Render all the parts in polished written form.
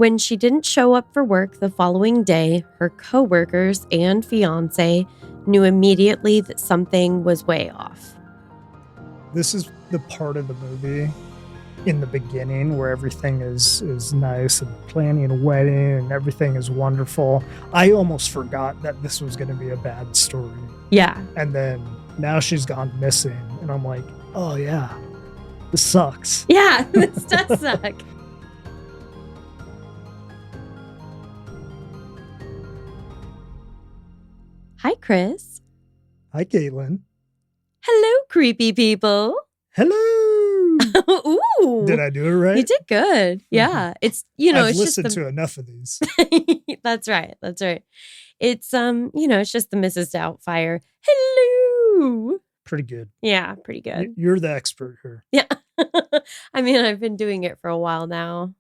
When she didn't show up for work the following day, her coworkers and fiancé knew immediately that something was way off. This is the part of the movie in the beginning where everything is nice and planning a wedding and everything is wonderful. I almost forgot that this was going to be a bad story. Yeah. And then now she's gone missing and I'm like, oh yeah, this sucks. Yeah, this does suck. Hi, Chris. Hi, Caitlyn. Hello, creepy people. Hello. Ooh. Did I do it right? You did good. Yeah. It's, I've it's listened just to enough of these. That's right. That's right. It's, it's just the Mrs. Doubtfire. Hello. Pretty good. Yeah, pretty good. You're the expert here. Yeah. I mean, I've been doing it for a while now.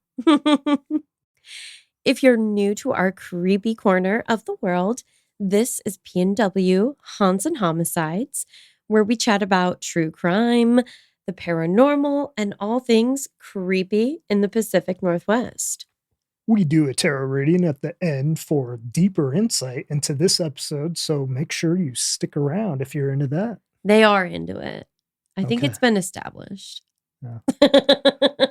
If you're new to our creepy corner of the world, this is P&W Haunts and Homicides, where we chat about true crime, the paranormal, and all things creepy in the Pacific Northwest. We do a tarot reading at the end for deeper insight into this episode, so make sure you stick around if you're into that. They are into it. I think it's been established. Yeah.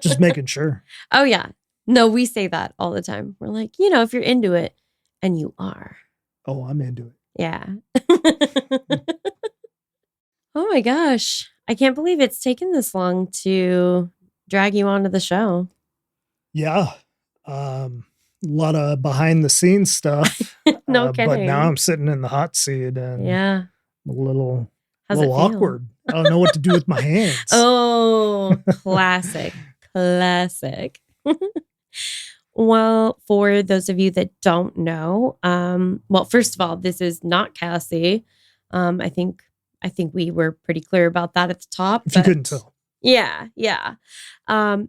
Just making sure. Oh, yeah. No, we say that all the time. We're like, if you're into it, and you are. Oh, I'm into it. Yeah. Oh my gosh. I can't believe it's taken this long to drag you onto the show. Yeah. A lot of behind the scenes stuff. No kidding. But now I'm sitting in the hot seat and yeah, a little feel? awkward. I don't know what to do with my hands. Oh, classic. Classic. Well, for those of you that don't know, well, first of all, this is not Cassie. I think we were pretty clear about that at the top. If you couldn't tell. Yeah.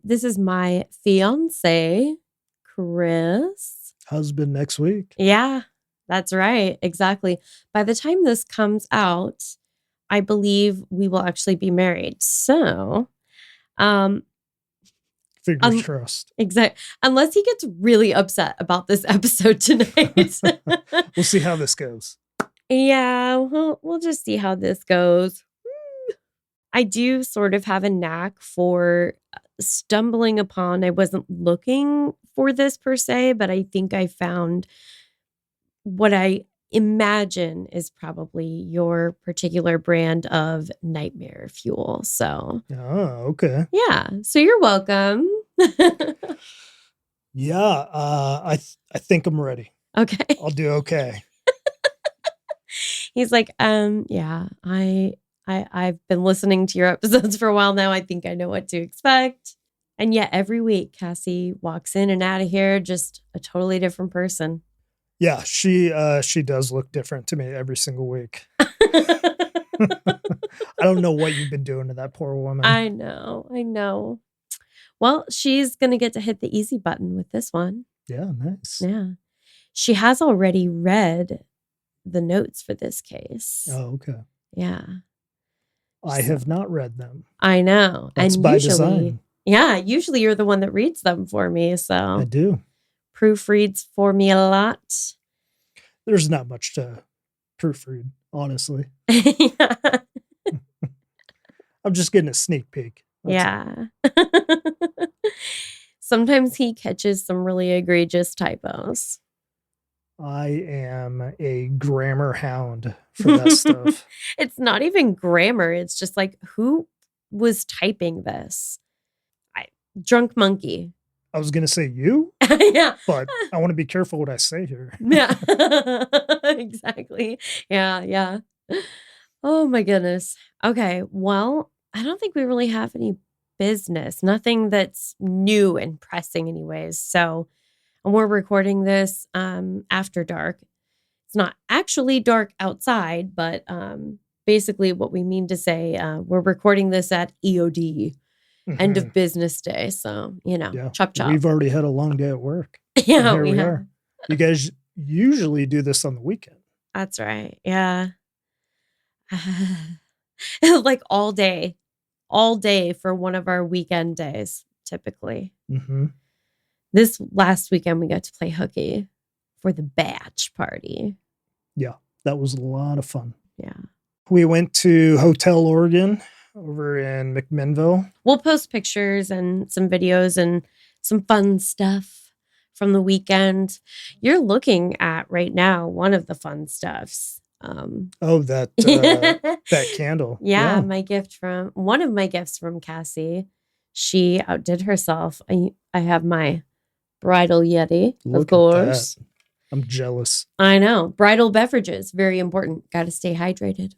This is my fiancé, Chris. Husband next week. Yeah, that's right. Exactly. By the time this comes out, I believe we will actually be married. So, fingers crossed. Exactly. Unless he gets really upset about this episode tonight. We'll see how this goes. Yeah, we'll just see how this goes. I do sort of have a knack for stumbling upon. I wasn't looking for this per se, but I think I found what I imagine is probably your particular brand of nightmare fuel. So, oh, okay. Yeah. So you're welcome. Yeah. I think I'm ready. Okay. I'll do okay. He's like, yeah, I've been listening to your episodes for a while now. I think I know what to expect. And yet every week, Cassie walks in and out of here just a totally different person. Yeah, she does look different to me every single week. I don't know what you've been doing to that poor woman. I know. Well, she's going to get to hit the easy button with this one. Yeah, nice. Yeah. She has already read the notes for this case. Oh, okay. Yeah. I have not read them. I know. That's and by usually, design. Yeah, usually you're the one that reads them for me. So I do. Proofreads for me a lot. There's not much to proofread, honestly. Yeah. I'm just getting a sneak peek. Yeah. Sometimes he catches some really egregious typos. I am a grammar hound for that stuff. It's not even grammar. It's just like, who was typing this? Drunk monkey. I was going to say you. Yeah. But I want to be careful what I say here. Yeah. Exactly. Yeah. Oh my goodness. Okay. Well, I don't think we really have any business. Nothing that's new and pressing anyways. So we're recording this after dark. It's not actually dark outside, but basically what we mean to say, we're recording this at EOD. End of business day. So, chop. We've already had a long day at work. Yeah, here we are. You guys usually do this on the weekend. That's right. Yeah. Like all day for one of our weekend days, typically. Mm-hmm. This last weekend, we got to play hooky for the batch party. Yeah, that was a lot of fun. Yeah. We went to Hotel Oregon over in McMinnville. We'll post pictures and some videos and some fun stuff from the weekend. You're looking at right now one of the fun stuffs. That candle. Yeah, one of my gifts from Cassie. She outdid herself. I have my Bridal Yeti, of course. I'm jealous. I know. Bridal beverages, very important. Got to stay hydrated.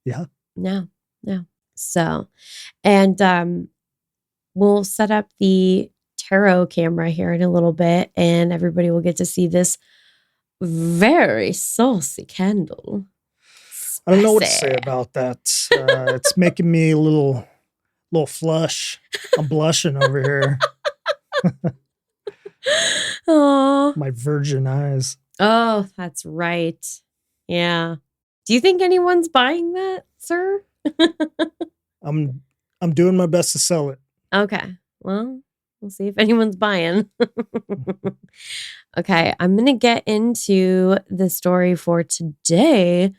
Yeah. No. So, and we'll set up the tarot camera here in a little bit, and everybody will get to see this very saucy candle. I don't know what to say about that. It's making me a little flush. I'm blushing over here. Oh, my virgin eyes. Oh, that's right. Yeah. Do you think anyone's buying that, sir? I'm doing my best to sell it. Okay. Well, we'll see if anyone's buying. Okay, I'm going to get into the story for today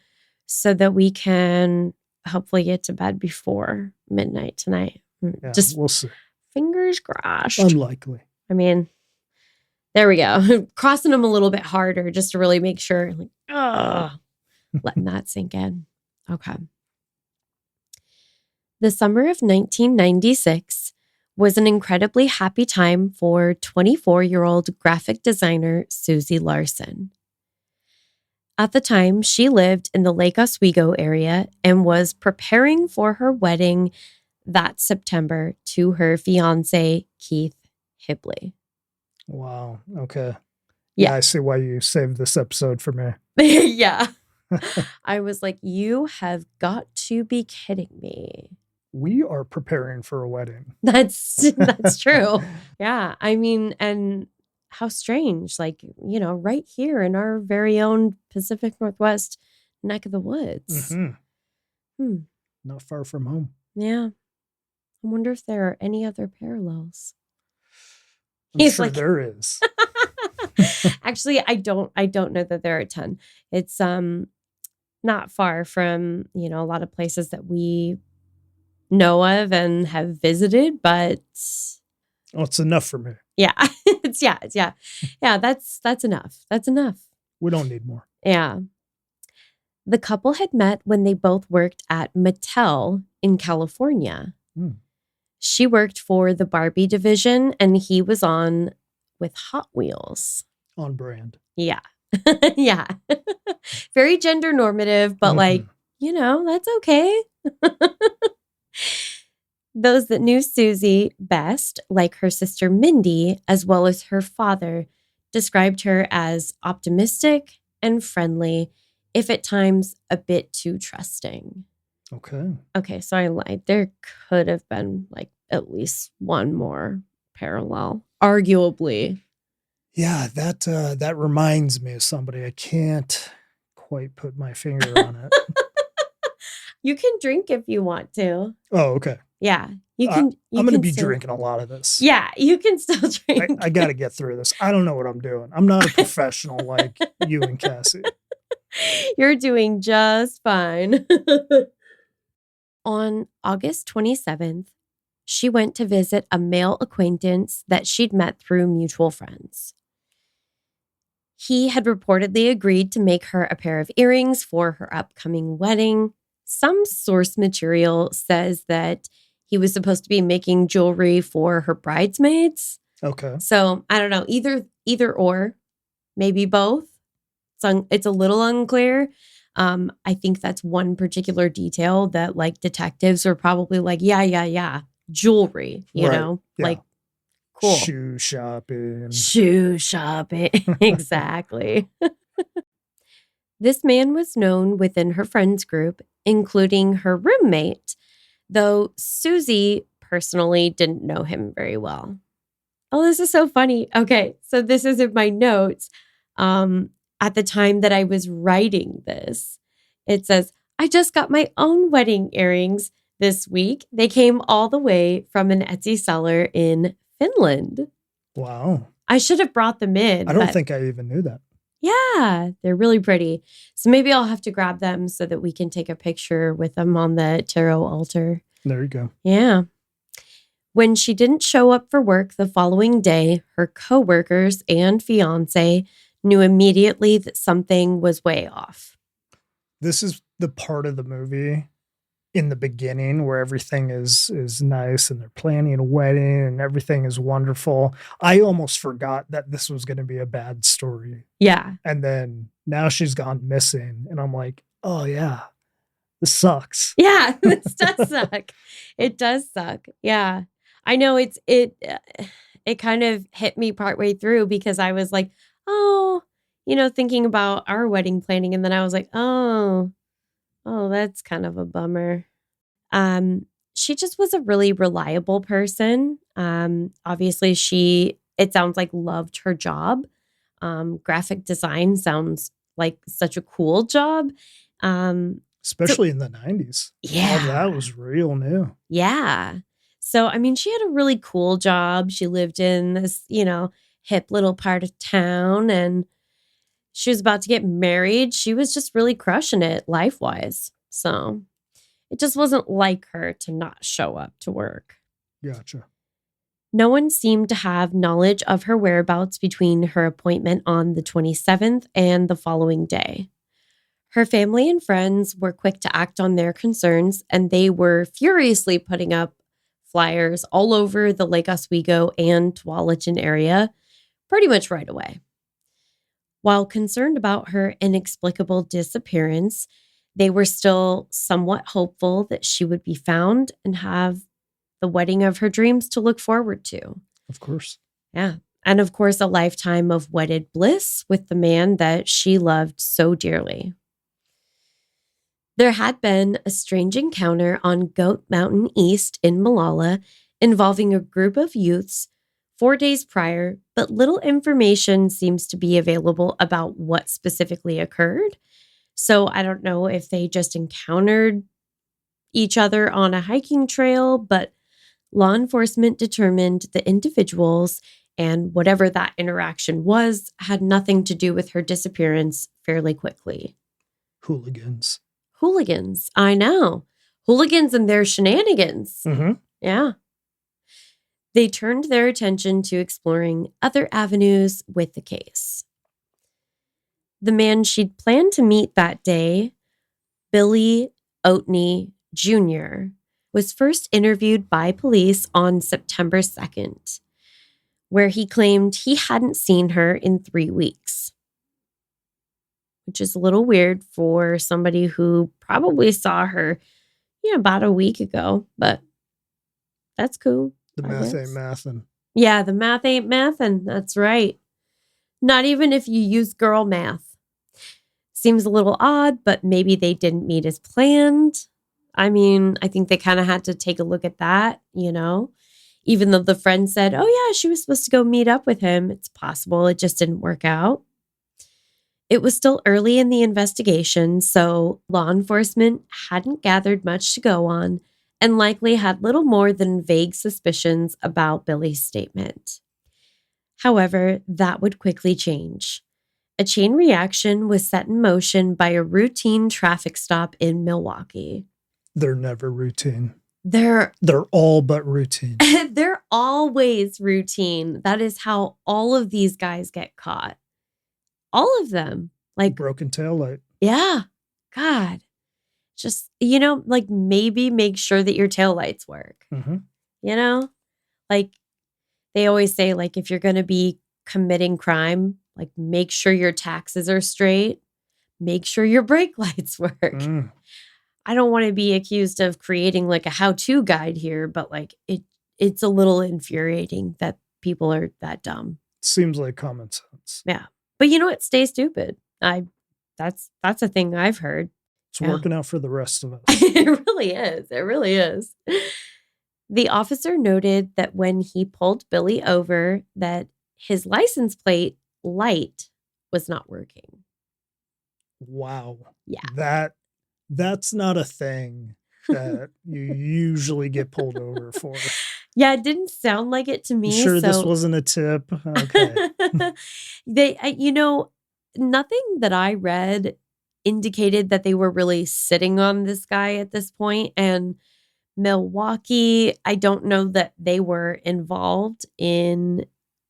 so that we can hopefully get to bed before midnight tonight. Yeah, just we'll see. Fingers crossed. Unlikely. I mean, there we go. Crossing them a little bit harder just to really make sure, letting that sink in. Okay. The summer of 1996 was an incredibly happy time for 24-year-old graphic designer Susi Larsen. At the time, she lived in the Lake Oswego area and was preparing for her wedding that September to her fiancé, Keith Hibley. Wow. Okay. Yeah. I see why you saved this episode for me. Yeah. I was like, you have got to be kidding me. We are preparing for a wedding. That's true. Yeah. I mean, and how strange, right here in our very own Pacific Northwest neck of the woods. Mm-hmm. Not far from home. Yeah. I wonder if there are any other parallels. I'm sure there is. Actually, I don't know that there are a ton. It's not far from, a lot of places that we know of and have visited, but it's enough for me. Yeah. Yeah, that's enough. That's enough. We don't need more. Yeah. The couple had met when they both worked at Mattel in California. She worked for the Barbie division and he was on with Hot Wheels. On brand. Yeah. Yeah. Very gender normative, but that's okay. Those that knew Susi best, like her sister Mindy, as well as her father, described her as optimistic and friendly, if at times a bit too trusting. Okay, so I lied. There could have been at least one more parallel, arguably. Yeah, that reminds me of somebody. I can't quite put my finger on it. You can drink if you want to. Oh, okay. Yeah, you can. I'm going to be drinking a lot of this. Yeah, you can still drink. I got to get through this. I don't know what I'm doing. I'm not a professional like you and Cassie. You're doing just fine. On August 27th, she went to visit a male acquaintance that she'd met through mutual friends. He had reportedly agreed to make her a pair of earrings for her upcoming wedding. Some source material says that he was supposed to be making jewelry for her bridesmaids. Okay. So I don't know, either or, maybe both. It's a little unclear. I think that's one particular detail that detectives are probably yeah, jewelry, you know, yeah. Cool. Shoe shopping. Exactly. This man was known within her friends group, including her roommate, though Susi personally didn't know him very well. Oh, this is so funny. Okay, so this is in my notes. At the time that I was writing this, it says, I just got my own wedding earrings this week. They came all the way from an Etsy seller in Finland. Wow. I should have brought them in. I don't but think I even knew that. yeah, they're really pretty. So maybe I'll have to grab them so that we can take a picture with them on the tarot altar. There you go. Yeah. When she didn't show up for work the following day, her coworkers and fiancé knew immediately that something was way off. This is the part of the movie in the beginning where everything is nice and they're planning a wedding and everything is wonderful. I almost forgot that this was going to be a bad story. Yeah. And then now she's gone missing and I'm like, oh yeah, this sucks. Yeah, this does suck. It does suck. Yeah. I know it kind of hit me partway through because I was like, oh, thinking about our wedding planning. And then I was like, oh, that's kind of a bummer. She just was a really reliable person. Obviously it sounds like loved her job. Graphic design sounds like such a cool job. Especially in the 90s. Yeah. All that was real new. Yeah. So, I mean, she had a really cool job. She lived in this, hip little part of town and she was about to get married. She was just really crushing it life-wise. So it just wasn't like her to not show up to work. Gotcha. No one seemed to have knowledge of her whereabouts between her appointment on the 27th and the following day. Her family and friends were quick to act on their concerns, and they were furiously putting up flyers all over the Lake Oswego and Tualatin area pretty much right away. While concerned about her inexplicable disappearance, they were still somewhat hopeful that she would be found and have the wedding of her dreams to look forward to. Of course. Yeah. And of course, a lifetime of wedded bliss with the man that she loved so dearly. There had been a strange encounter on Goat Mountain East in Malala involving a group of youths 4 days prior, but little information seems to be available about what specifically occurred. So I don't know if they just encountered each other on a hiking trail, but law enforcement determined the individuals and whatever that interaction was had nothing to do with her disappearance fairly quickly. Hooligans. Hooligans, I know. Hooligans and their shenanigans. Mm-hmm. Yeah. They turned their attention to exploring other avenues with the case. The man she'd planned to meet that day, Billy Oatney Jr., was first interviewed by police on September 2nd, where he claimed he hadn't seen her in 3 weeks. Which is a little weird for somebody who probably saw her, about a week ago, but that's cool. The math ain't mathin'. Yeah, the math ain't mathin'. That's right. Not even if you use girl math. Seems a little odd, but maybe they didn't meet as planned. I mean, I think they kind of had to take a look at that, Even though the friend said, oh yeah, she was supposed to go meet up with him. It's possible it just didn't work out. It was still early in the investigation, so law enforcement hadn't gathered much to go on and likely had little more than vague suspicions about Billy's statement. However, that would quickly change. A chain reaction was set in motion by a routine traffic stop in Milwaukee. They're never routine. They're all but routine. They're always routine. That is how all of these guys get caught. All of them. Like broken taillight. Yeah. God. Just, maybe make sure that your taillights work. Mm-hmm. Like they always say, like, if you're going to be committing crime, like make sure your taxes are straight. Make sure your brake lights work. Mm. I don't want to be accused of creating like a how-to guide here, but like it's a little infuriating that people are that dumb. Seems like common sense. Yeah. But you know what? Stay stupid. That's a thing I've heard. It's working out for the rest of us. It really is. It really is. The officer noted that when he pulled Billy over, that his license plate light was not working. Wow. Yeah. That's not a thing that you usually get pulled over for. Yeah, it didn't sound like it to You me. sure this So wasn't a tip? Okay. nothing that I read indicated that they were really sitting on this guy at this point. And Milwaukee, I don't know that they were involved in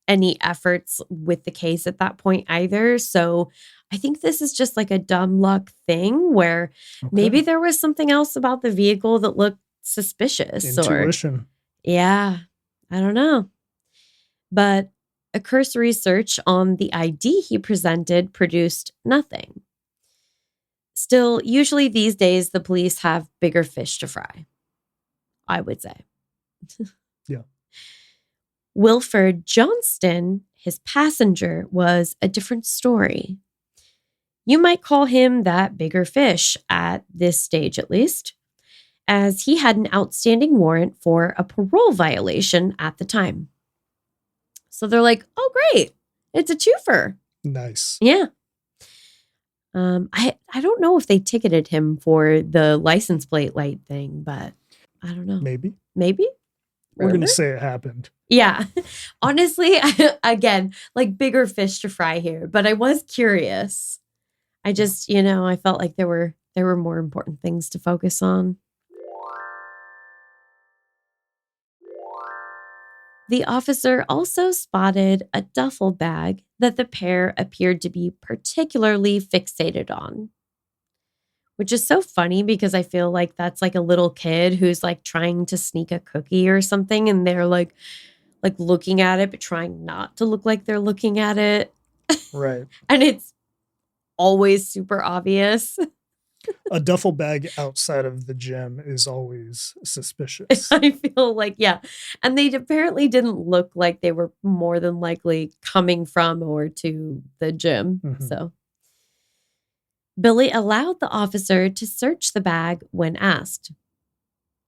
any efforts with the case at that point either. So I think this is just like a dumb luck thing where maybe there was something else about the vehicle that looked suspicious. Intuition. Yeah, I don't know. But a cursory search on the ID he presented produced nothing. Still, usually these days, the police have bigger fish to fry, I would say. Yeah. Wilford Johnston, his passenger, was a different story. You might call him that bigger fish at this stage, at least, as he had an outstanding warrant for a parole violation at the time. So they're like, oh, great. It's a twofer. Nice. Yeah. I don't know if they ticketed him for the license plate light thing, but I don't know. Maybe. We're going to say it happened. Yeah. Honestly, again, like bigger fish to fry here, but I was curious. I just, I felt like there were more important things to focus on. The officer also spotted a duffel bag that the pair appeared to be particularly fixated on. Which is so funny because I feel like that's like a little kid who's like trying to sneak a cookie or something and they're like looking at it but trying not to look like they're looking at it. Right. And it's always super obvious. A duffel bag outside of the gym is always suspicious. I feel like, yeah. And they apparently didn't look like they were more than likely coming from or to the gym. Mm-hmm. So Billy allowed the officer to search the bag when asked,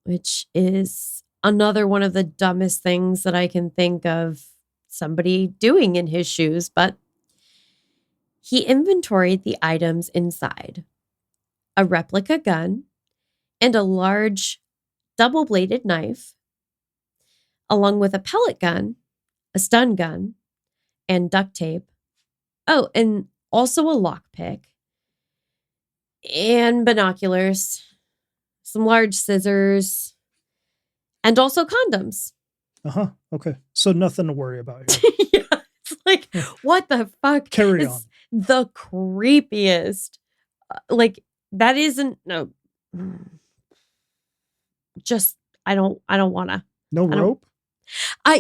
which is another one of the dumbest things that I can think of somebody doing in his shoes. But he inventoried the items inside. A replica gun, and a large double-bladed knife, along with a pellet gun, a stun gun, and duct tape. Oh, and also a lockpick, and binoculars, some large scissors, and also condoms. Uh-huh. Okay. So nothing to worry about here. Yeah, it's like, what the fuck? Carry on. The creepiest. That isn't no. Just I don't want to. No rope?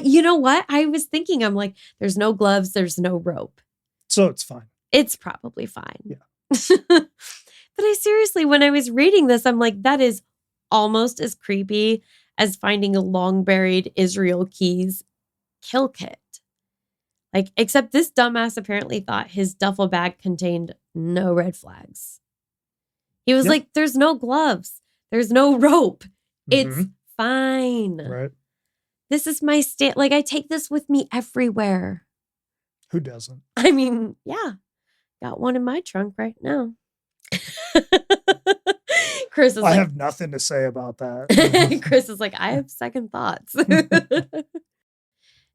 You know what? I was thinking, I'm like, there's no gloves, there's no rope. So it's fine. It's probably fine. Yeah. But I seriously, when I was reading this, I'm like, that is almost as creepy as finding a long buried Israel Keys kill kit. Like, except this dumbass apparently thought his duffel bag contained no red flags. He was like, there's no gloves. There's no rope. It's fine. Right. This is my like, I take this with me everywhere. Who doesn't? I mean, yeah. Got one in my trunk right now. Chris is I have nothing to say about that. Chris is like, I have second thoughts.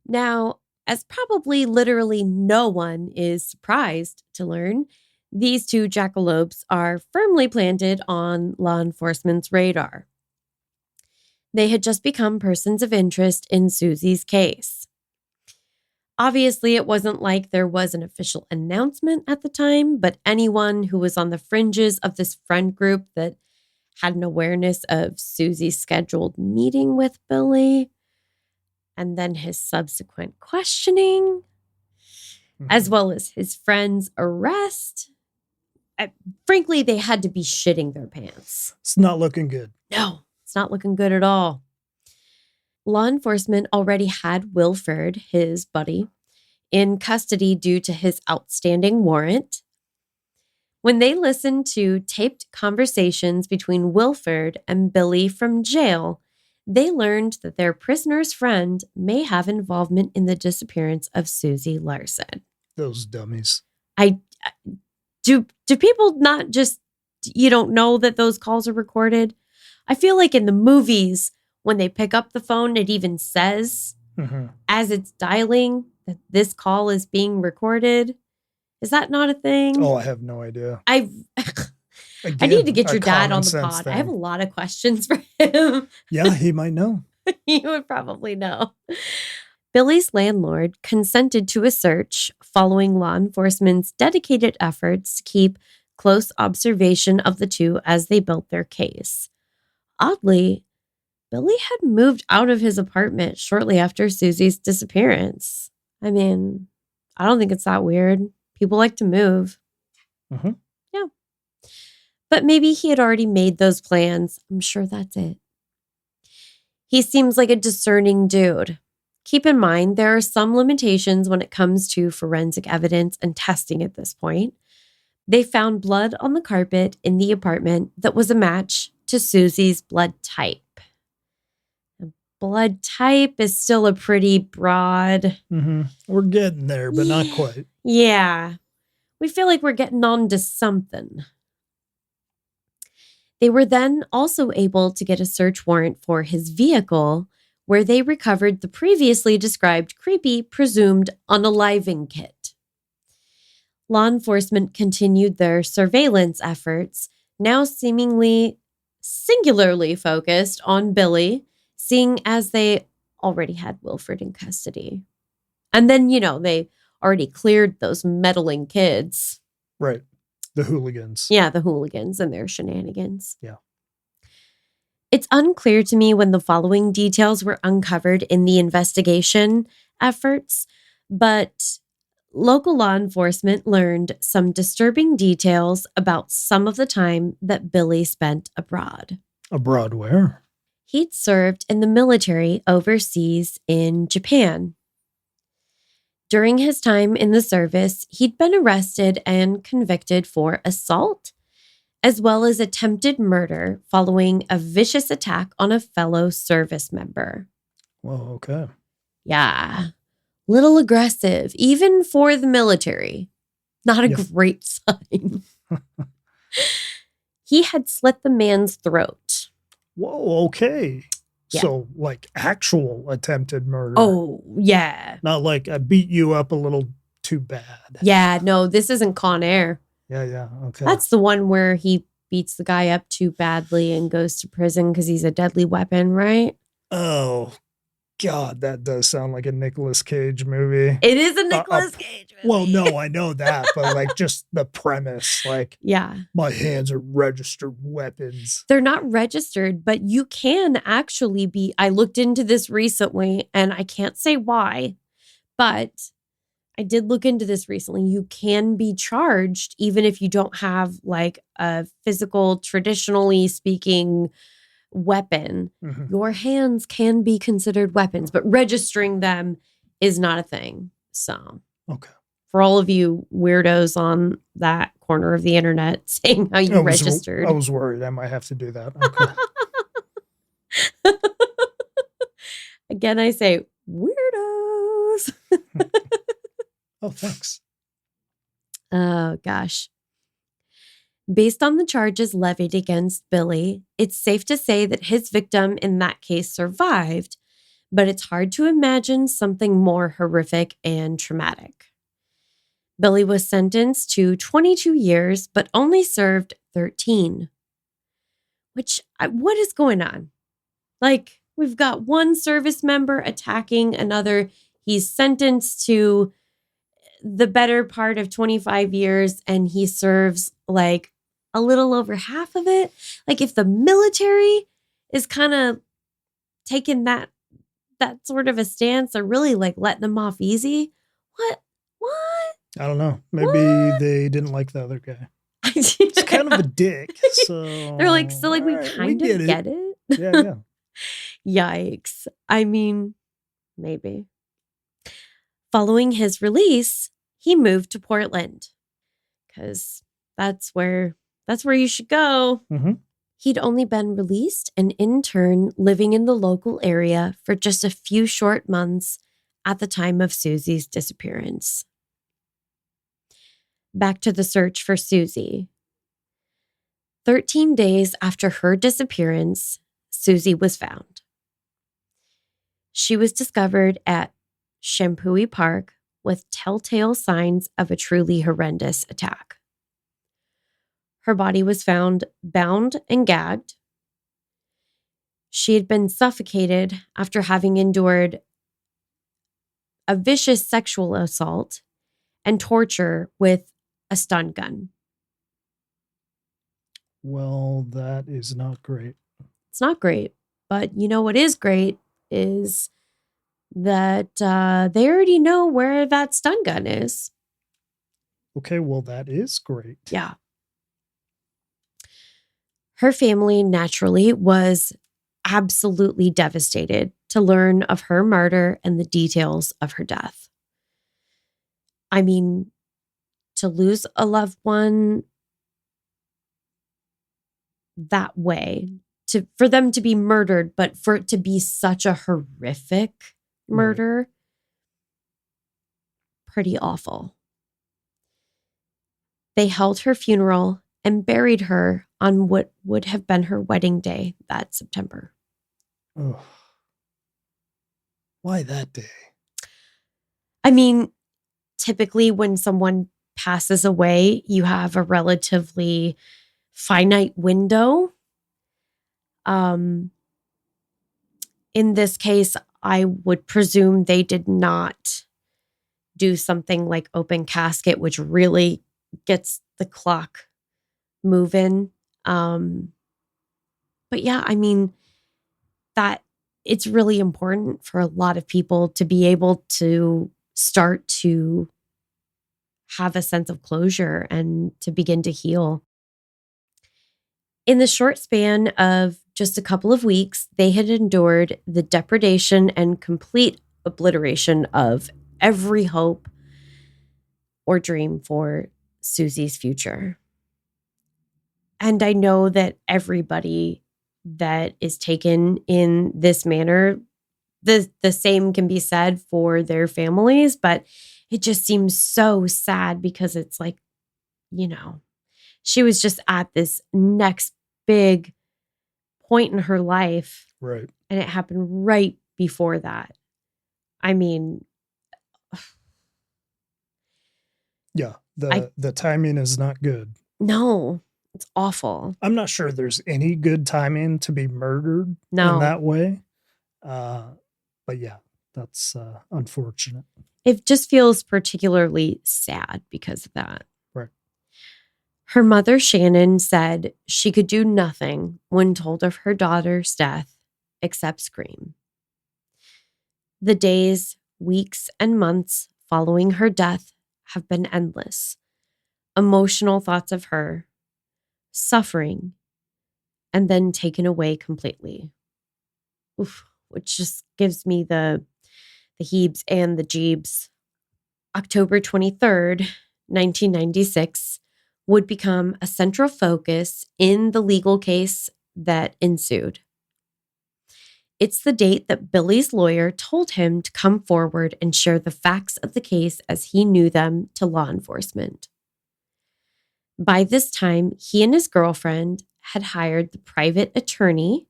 Now, as probably literally no one is surprised to learn, these two jackalopes are firmly planted on law enforcement's radar. They had just become persons of interest in Susie's case. Obviously, it wasn't like there was an official announcement at the time, but anyone who was on the fringes of this friend group that had an awareness of Susie's scheduled meeting with Billy, and then his subsequent questioning, as well as his friend's arrest. Frankly, they had to be shitting their pants. It's not looking good. No, it's not looking good at all. Law enforcement already had Wilford, his buddy, in custody due to his outstanding warrant. When they listened to taped conversations between Wilford and Billy from jail, they learned that their prisoner's friend may have involvement in the disappearance of Susi Larsen. Those dummies. Do people not just, you don't know that those calls are recorded? I feel like in the movies, when they pick up the phone, it even says Mm-hmm. as it's dialing that this call is being recorded. Is that not a thing? Oh, I have no idea. I Again, need to get a your dad common on the sense pod. I have a thing. lot of questions for him. Yeah, he might know. He would probably know. Billy's landlord consented to a search following law enforcement's dedicated efforts to keep close observation of the two as they built their case. Oddly, Billy had moved out of his apartment shortly after Susie's disappearance. I mean, I don't think it's that weird. People like to move. Mm-hmm. Yeah. But maybe he had already made those plans. I'm sure that's it. He seems like a discerning dude. Keep in mind, there are some limitations when it comes to forensic evidence and testing at this point. They found blood on the carpet in the apartment that was a match to Susie's blood type. Blood type is still a pretty broad. Mm-hmm. We're getting there, but not quite. Yeah. We feel like we're getting on to something. They were then also able to get a search warrant for his vehicle, where they recovered the previously described creepy presumed unaliving kit. Law enforcement continued their surveillance efforts, now seemingly singularly focused on Billy, seeing as they already had Wilfred in custody. And then, they already cleared those meddling kids. Right. The hooligans. Yeah, the hooligans and their shenanigans. Yeah. It's unclear to me when the following details were uncovered in the investigation efforts, but local law enforcement learned some disturbing details about some of the time that Billy spent abroad. Abroad where? He'd served in the military overseas in Japan. During his time in the service, he'd been arrested and convicted for assault, as well as attempted murder following a vicious attack on a fellow service member. Well, okay. Yeah. Little aggressive, even for the military. Not a great sign. He had slit the man's throat. Whoa, okay. Yeah. So, like actual attempted murder. Oh, yeah. Not like I beat you up a little too bad. Yeah, no, this isn't Con Air. Yeah, okay. That's the one where he beats the guy up too badly and goes to prison because he's a deadly weapon, right? Oh, God, that does sound like a Nicolas Cage movie. It is a Nicolas Cage movie. Well, no, I know that, but like just the premise, like, yeah, my hands are registered weapons. They're not registered, but you can actually be. I looked into this recently, and I can't say why, but I did look into this recently. You can be charged even if you don't have like a physical, traditionally speaking, weapon. Mm-hmm. Your hands can be considered weapons, but registering them is not a thing. So, okay. For all of you weirdos on that corner of the internet saying how you registered. I was worried I might have to do that. Okay. Again, I say weirdos. Oh, thanks. Oh, gosh. Based on the charges levied against Billy, it's safe to say that his victim in that case survived, but it's hard to imagine something more horrific and traumatic. Billy was sentenced to 22 years, but only served 13. What is going on? Like, we've got one service member attacking another. He's sentenced to the better part of 25 years, and he serves like a little over half of it. Like, if the military is kind of taking that sort of a stance, or really like letting him off easy, what? I don't know. Maybe they didn't like the other guy. It's kind of a dick. So they're like, so like we kind of get it. Yeah. Yikes. I mean, maybe. Following his release, he moved to Portland because that's where you should go. Mm-hmm. He'd only been released an intern living in the local area for just a few short months at the time of Susie's disappearance. Back to the search for Susie. 13 days after her disappearance, Susie was found. She was discovered at Shampooey Park with telltale signs of a truly horrendous attack. Her body was found bound and gagged. She had been suffocated after having endured a vicious sexual assault and torture with a stun gun. Well, that is not great. It's not great, but you know what is great is that they already know where that stun gun is. Okay, well, that is great. Yeah. Her family naturally was absolutely devastated to learn of her murder and the details of her death. I mean, to lose a loved one that way, for them to be murdered, but for it to be such a horrific murder, pretty awful. They held her funeral and buried her on what would have been her wedding day that September. Oh. Why that day? I mean, typically when someone passes away, you have a relatively finite window. In this case, I would presume they did not do something like open casket, which really gets the clock moving. But yeah, I mean, that it's really important for a lot of people to be able to start to have a sense of closure and to begin to heal. In the short span of just a couple of weeks, they had endured the depredation and complete obliteration of every hope or dream for Susie's future. And I know that everybody that is taken in this manner, the same can be said for their families, but it just seems so sad because it's like, you know, she was just at this next big point in her life. Right. And it happened right before that. I mean, yeah, the timing is not good. No, it's awful. I'm not sure there's any good timing to be murdered in that way. But yeah, that's unfortunate. It just feels particularly sad because of that. Right. Her mother, Shannon, said she could do nothing when told of her daughter's death except scream. The days, weeks, and months following her death have been endless. Emotional thoughts of her, suffering, and then taken away completely. Oof, which just gives me the heebs and the jeebs. October 23rd, 1996, would become a central focus in the legal case that ensued. It's the date that Billy's lawyer told him to come forward and share the facts of the case as he knew them to law enforcement. By this time, he and his girlfriend had hired the private attorney,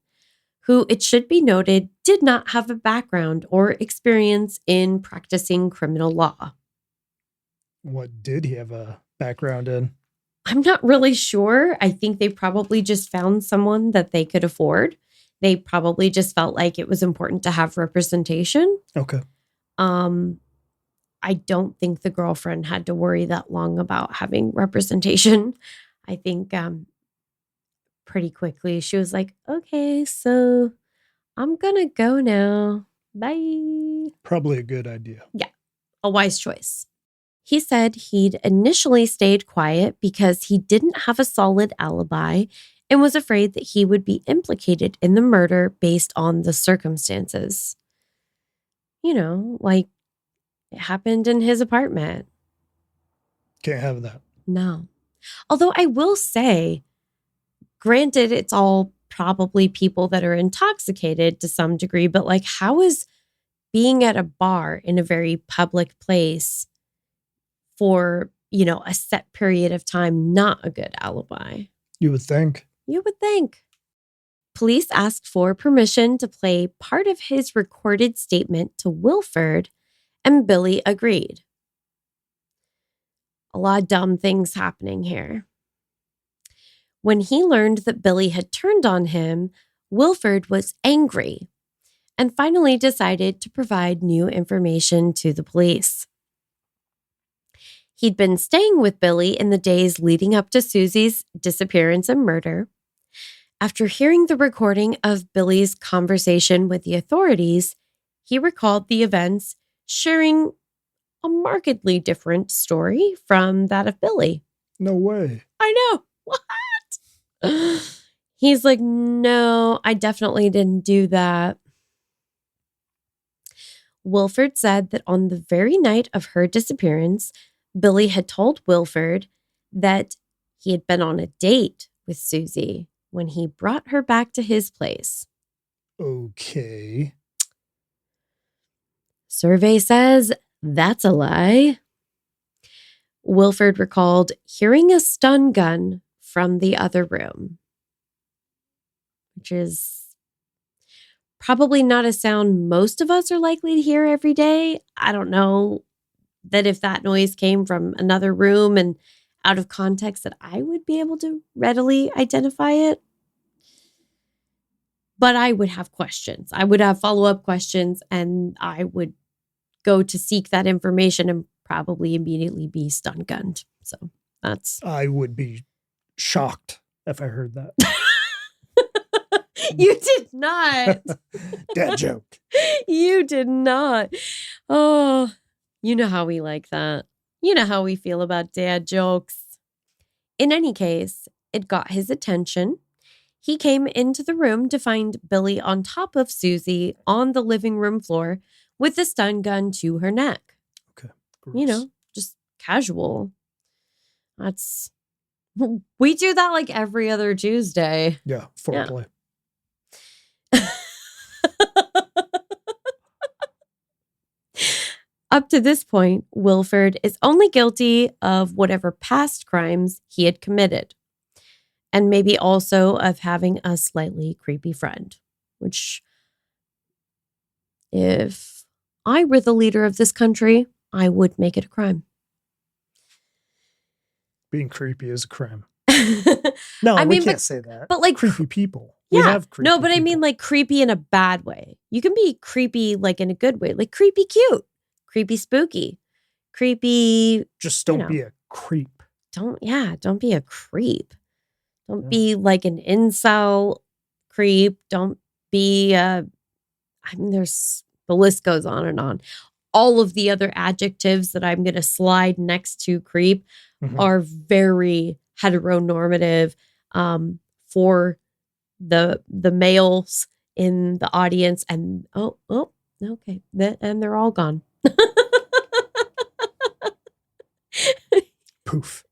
who, it should be noted, did not have a background or experience in practicing criminal law. What did he have a background in? I'm not really sure. I think they probably just found someone that they could afford. They probably just felt like it was important to have representation. Okay. I don't think the girlfriend had to worry that long about having representation. I think pretty quickly she was like, okay, so I'm going to go now. Bye. Probably a good idea. Yeah, a wise choice. He said he'd initially stayed quiet because he didn't have a solid alibi and was afraid that he would be implicated in the murder based on the circumstances. You know, like it happened in his apartment. Can't have that. No. Although I will say, granted, it's all probably people that are intoxicated to some degree, but like, how is being at a bar in a very public place for, you know, a set period of time not a good alibi? You would think. You would think. Police asked for permission to play part of his recorded statement to Wilford, and Billy agreed. A lot of dumb things happening here. When he learned that Billy had turned on him, Wilford was angry and finally decided to provide new information to the police. He'd been staying with Billy in the days leading up to Susie's disappearance and murder. After hearing the recording of Billy's conversation with the authorities, he recalled the events, sharing a markedly different story from that of Billy. No way. I know. What? He's like, no, I definitely didn't do that. Wilford said that on the very night of her disappearance, Billy had told Wilford that he had been on a date with Susie when he brought her back to his place. Okay. Survey says that's a lie. Wilford recalled hearing a stun gun from the other room, which is probably not a sound most of us are likely to hear every day. I don't know that if that noise came from another room and out of context that I would be able to readily identify it. But I would have questions. I would have follow-up questions, and I would go to seek that information and probably immediately be stun gunned. So that's... I would be shocked if I heard that. You did not. Dad joke. You did not. Oh, you know how we like that. You know how we feel about dad jokes. In any case, it got his attention. He came into the room to find Billy on top of Susie on the living room floor with the stun gun to her neck. Okay. Gross. You know, just casual. We do that like every other Tuesday. Yeah, foreplay. Yeah. Up to this point, Wilford is only guilty of whatever past crimes he had committed, and maybe also of having a slightly creepy friend, which, if I were the leader of this country, I would make it a crime. Being creepy is a crime. No, we can't say that. But like creepy people. Yeah. We have creepy No, but people. I mean like creepy in a bad way. You can be creepy like in a good way, like creepy cute, creepy spooky, creepy. Just don't be a creep. Don't be a creep. Don't be like an incel creep. Don't be the list goes on and on. All of the other adjectives that I'm going to slide next to creep are very heteronormative for the males in the audience. And okay. And they're all gone. Poof.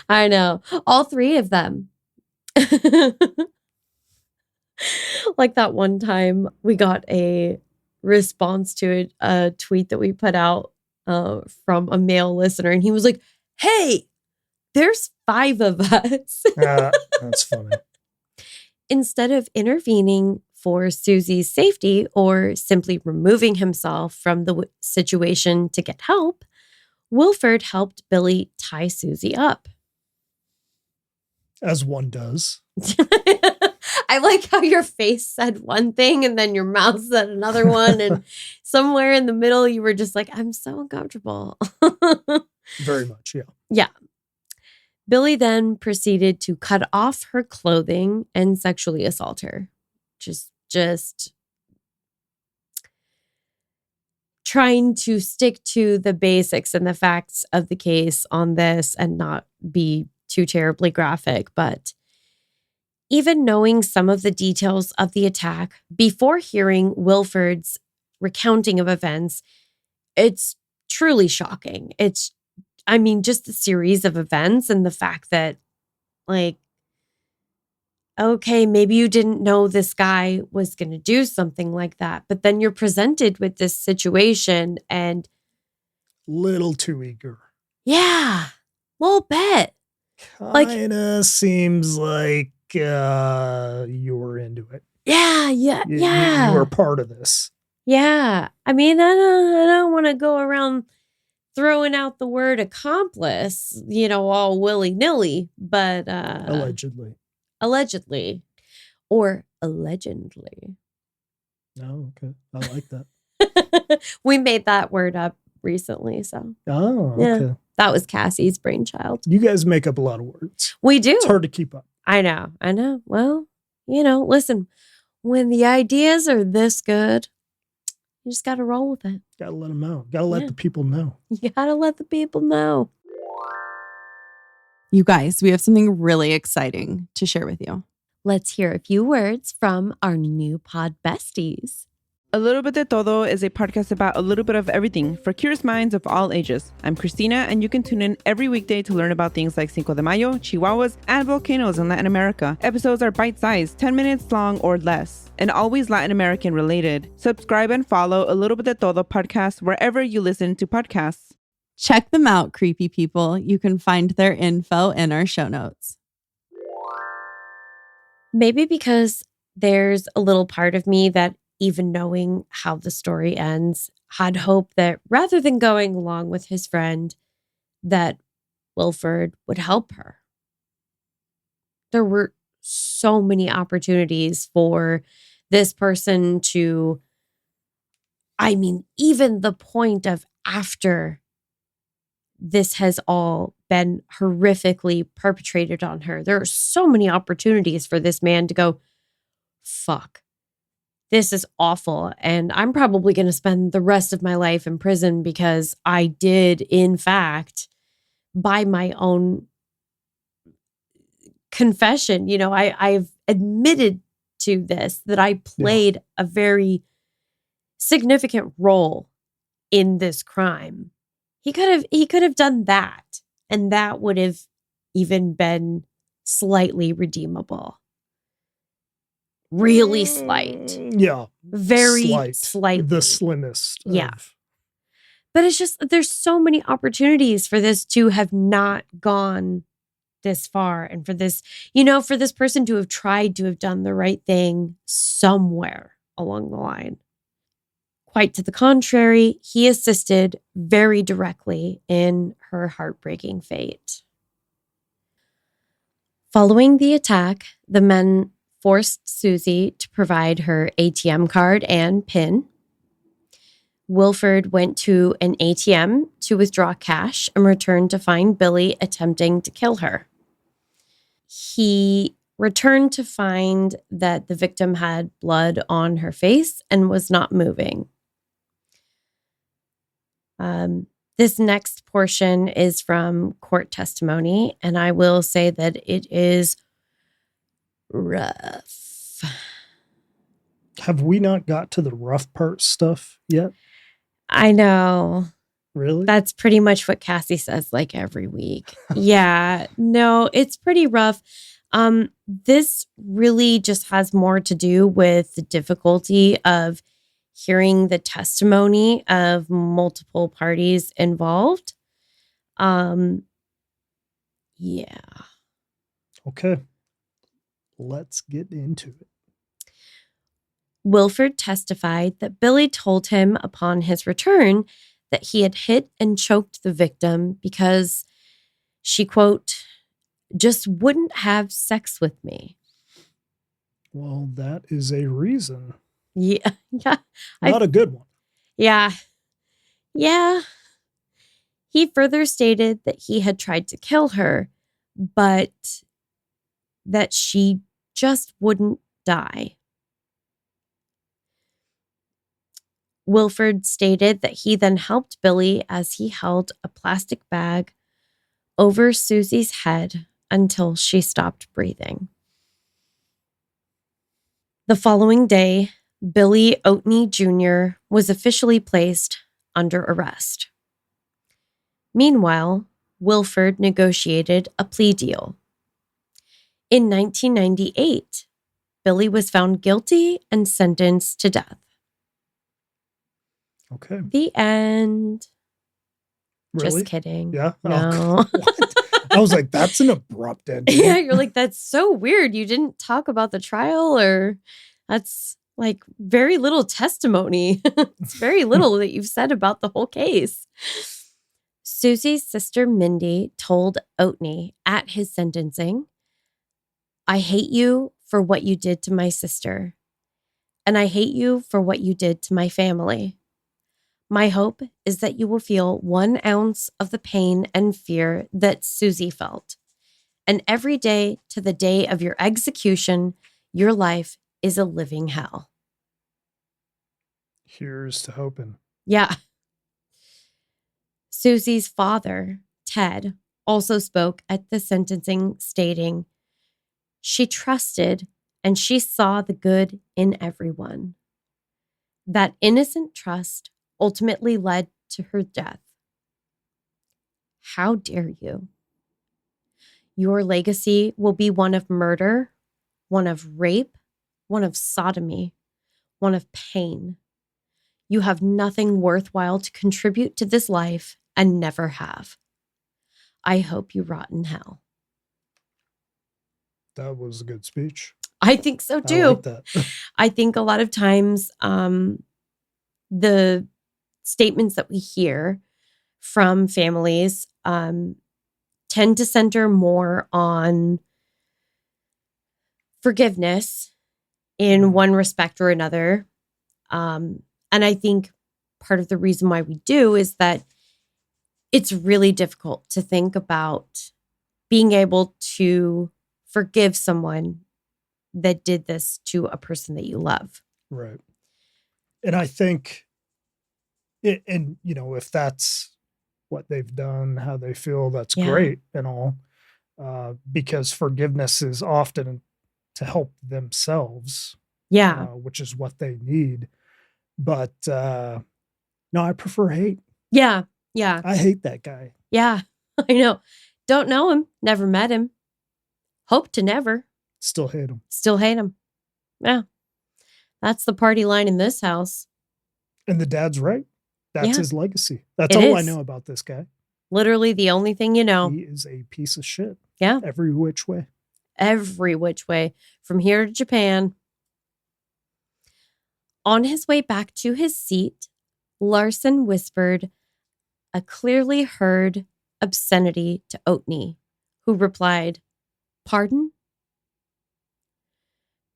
I know. All three of them. Like that one time we got a response to a tweet that we put out from a male listener, and he was like, "Hey, there's 5 of us." That's funny. Instead of intervening for Susie's safety or simply removing himself from the situation to get help, Wilford helped Billy tie Susie up. As one does. I like how your face said one thing and then your mouth said another one. And somewhere in the middle, you were just like, I'm so uncomfortable. Very much, yeah. Yeah. Billy then proceeded to cut off her clothing and sexually assault her. Just trying to stick to the basics and the facts of the case on this and not be too terribly graphic. But even knowing some of the details of the attack before hearing Wilford's recounting of events, it's truly shocking. Just the series of events and the fact that, like, okay, maybe you didn't know this guy was going to do something like that, but then you're presented with this situation and... Little too eager. Yeah, well, bet. Kinda seems like you were into it. Yeah. You were part of this. Yeah. I mean, I don't want to go around throwing out the word accomplice, all willy-nilly, but Allegedly. Or allegedly. Oh, okay. I like that. We made that word up recently, so. Oh, okay. Yeah, that was Cassie's brainchild. You guys make up a lot of words. We do. It's hard to keep up. I know. Well, listen, when the ideas are this good, you just got to roll with it. Got to let them out. Got to let the people know. You got to let the people know. You guys, we have something really exciting to share with you. Let's hear a few words from our new pod besties. A Little Bit de Todo is a podcast about a little bit of everything for curious minds of all ages. I'm Christina, and you can tune in every weekday to learn about things like Cinco de Mayo, Chihuahuas, and volcanoes in Latin America. Episodes are bite-sized, 10 minutes long or less, and always Latin American related. Subscribe and follow A Little Bit de Todo podcast wherever you listen to podcasts. Check them out, creepy people. You can find their info in our show notes. Maybe because there's a little part of me that, even knowing how the story ends, had hope that rather than going along with his friend, that Wilford would help her. There were so many opportunities for this person to, even the point of after this has all been horrifically perpetrated on her, there are so many opportunities for this man to go, fuck. This is awful, and I'm probably going to spend the rest of my life in prison because I did, in fact, by my own confession, I've admitted to this, that I played a very significant role in this crime. He could have done that, and that would have even been slightly redeemable. Really slight. Yeah. Very slight. The slimmest. Yeah. But it's just, there's so many opportunities for this to have not gone this far. And for this, for this person to have tried to have done the right thing somewhere along the line. Quite to the contrary, he assisted very directly in her heartbreaking fate. Following the attack, the men forced Susie to provide her ATM card and PIN. Wilford went to an ATM to withdraw cash and returned to find Billy attempting to kill her. He returned to find that the victim had blood on her face and was not moving. This next portion is from court testimony, and I will say that it is rough. Have we not got to the rough part stuff yet? I know. Really? That's pretty much what Cassie says like every week. Yeah, no, it's pretty rough. This really just has more to do with the difficulty of hearing the testimony of multiple parties involved. Yeah. Okay. Let's get into it. Wilford testified that Billy told him upon his return that he had hit and choked the victim because she, quote, just wouldn't have sex with me. Well, that is a reason. Yeah. Not a good one. Yeah. He further stated that he had tried to kill her, but that she just wouldn't die. Wilford stated that he then helped Billy as he held a plastic bag over Susie's head until she stopped breathing. The following day, Billy Oatney Jr. was officially placed under arrest. Meanwhile, Wilford negotiated a plea deal. In 1998, Billy was found guilty and sentenced to death. Okay. The end. Really? Just kidding. Yeah? No. What? I was like, that's an abrupt ending. Yeah, you're like, that's so weird. You didn't talk about the trial or... That's like very little testimony. It's very little that you've said about the whole case. Susie's sister Mindy told Oatney at his sentencing, "I hate you for what you did to my sister, and I hate you for what you did to my family. My hope is that you will feel 1 ounce of the pain and fear that Susie felt. And every day to the day of your execution, your life is a living hell." Here's to hoping. Yeah. Susie's father, Ted, also spoke at the sentencing, stating, "She trusted and she saw the good in everyone. That innocent trust ultimately led to her death. How dare you? Your legacy will be one of murder, one of rape, one of sodomy, one of pain. You have nothing worthwhile to contribute to this life and never have. I hope you rot in hell." That was a good speech. I think so too. I like that. I think a lot of times the statements that we hear from families tend to center more on forgiveness in one respect or another. And I think part of the reason why we do is that it's really difficult to think about being able to forgive someone that did this to a person that you love. Right. And I think, and you know, if that's what they've done, how they feel, that's great and all, because forgiveness is often to help themselves, which is what they need. But no, I prefer hate. Yeah. Yeah. I hate that guy. Yeah. I know. Don't know him. Never met him. Hope to never. Still hate him. Still hate him. Yeah. That's the party line in this house. And the dad's right. That's his legacy. That's It all I is. know about this guy. Literally the only thing you know. He is a piece of shit. Yeah. Every which way. Every which way. From here to Japan. On his way back to his seat, Larsen whispered a clearly heard obscenity to Oatney, who replied, "Pardon?"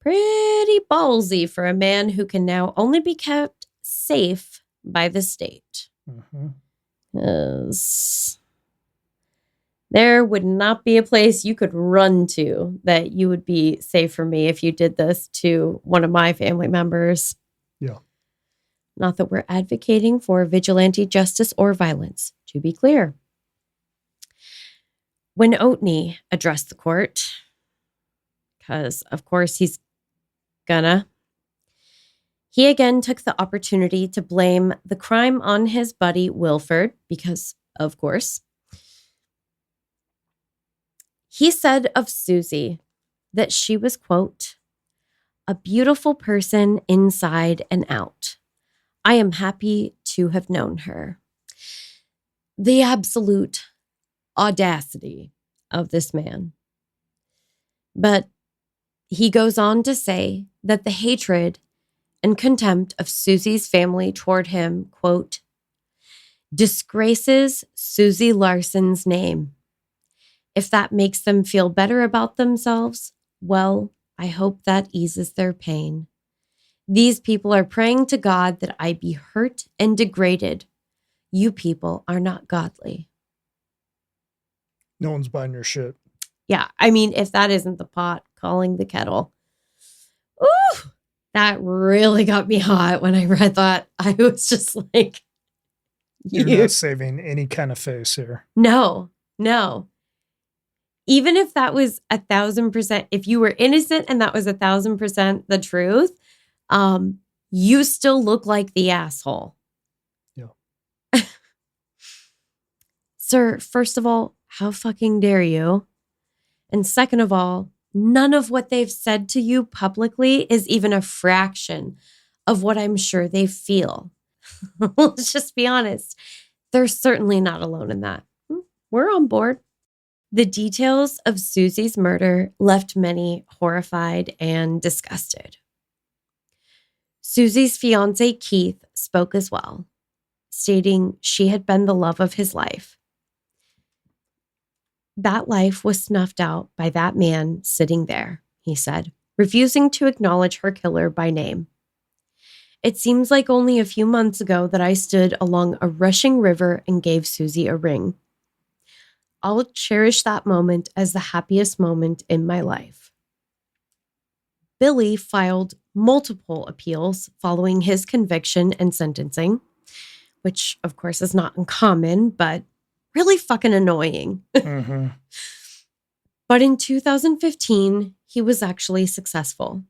Pretty ballsy for a man who can now only be kept safe by the state. Mm-hmm. Yes. There would not be a place you could run to that you would be safe from me if you did this to one of my family members. Yeah. Not that we're advocating for vigilante justice or violence, to be clear. When Oatney addressed the court, because of course he's gonna, he again took the opportunity to blame the crime on his buddy Wilford, because of course. He said of Susie that she was, quote, "a beautiful person inside and out. I am happy to have known her." The absolute audacity of this man. But he goes on to say that the hatred and contempt of Susie's family toward him, quote, "disgraces Susi Larsen's name. If that makes them feel better about themselves, well, I hope that eases their pain. These people are praying to God that I be hurt and degraded. You people are not godly." No one's buying your shit. Yeah, I mean, if that isn't the pot calling the kettle. Ooh, that really got me hot when I read that. I was just like, You're not saving any kind of face here. No. Even if that was 1,000%, if you were innocent and that was 1,000% the truth, you still look like the asshole. Yeah. Sir, first of all, how fucking dare you? And second of all, none of what they've said to you publicly is even a fraction of what I'm sure they feel. Let's just be honest. They're certainly not alone in that. We're on board. The details of Susie's murder left many horrified and disgusted. Susie's fiance, Keith, spoke as well, stating she had been the love of his life. That life was snuffed out by that man sitting there, he said, refusing to acknowledge her killer by name. It seems like only a few months ago that I stood along a rushing river and gave Susie a ring. I'll cherish that moment as the happiest moment in my life. Billy filed multiple appeals following his conviction and sentencing, which of course is not uncommon, but really fucking annoying. Mm-hmm. But in 2015, he was actually successful.